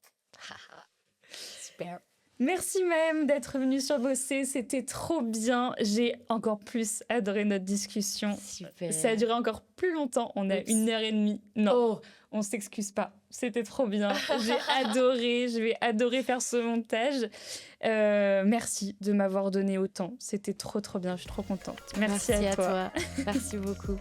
Super. Merci même d'être venue sur Bosser, c'était trop bien. J'ai encore plus adoré notre discussion. Super. Ça a duré encore plus longtemps, on a 1h30. Non, Oh, on s'excuse pas, c'était trop bien. J'ai adoré, je vais adorer faire ce montage. Merci de m'avoir donné autant, c'était trop bien, je suis trop contente. Merci à toi. Merci beaucoup.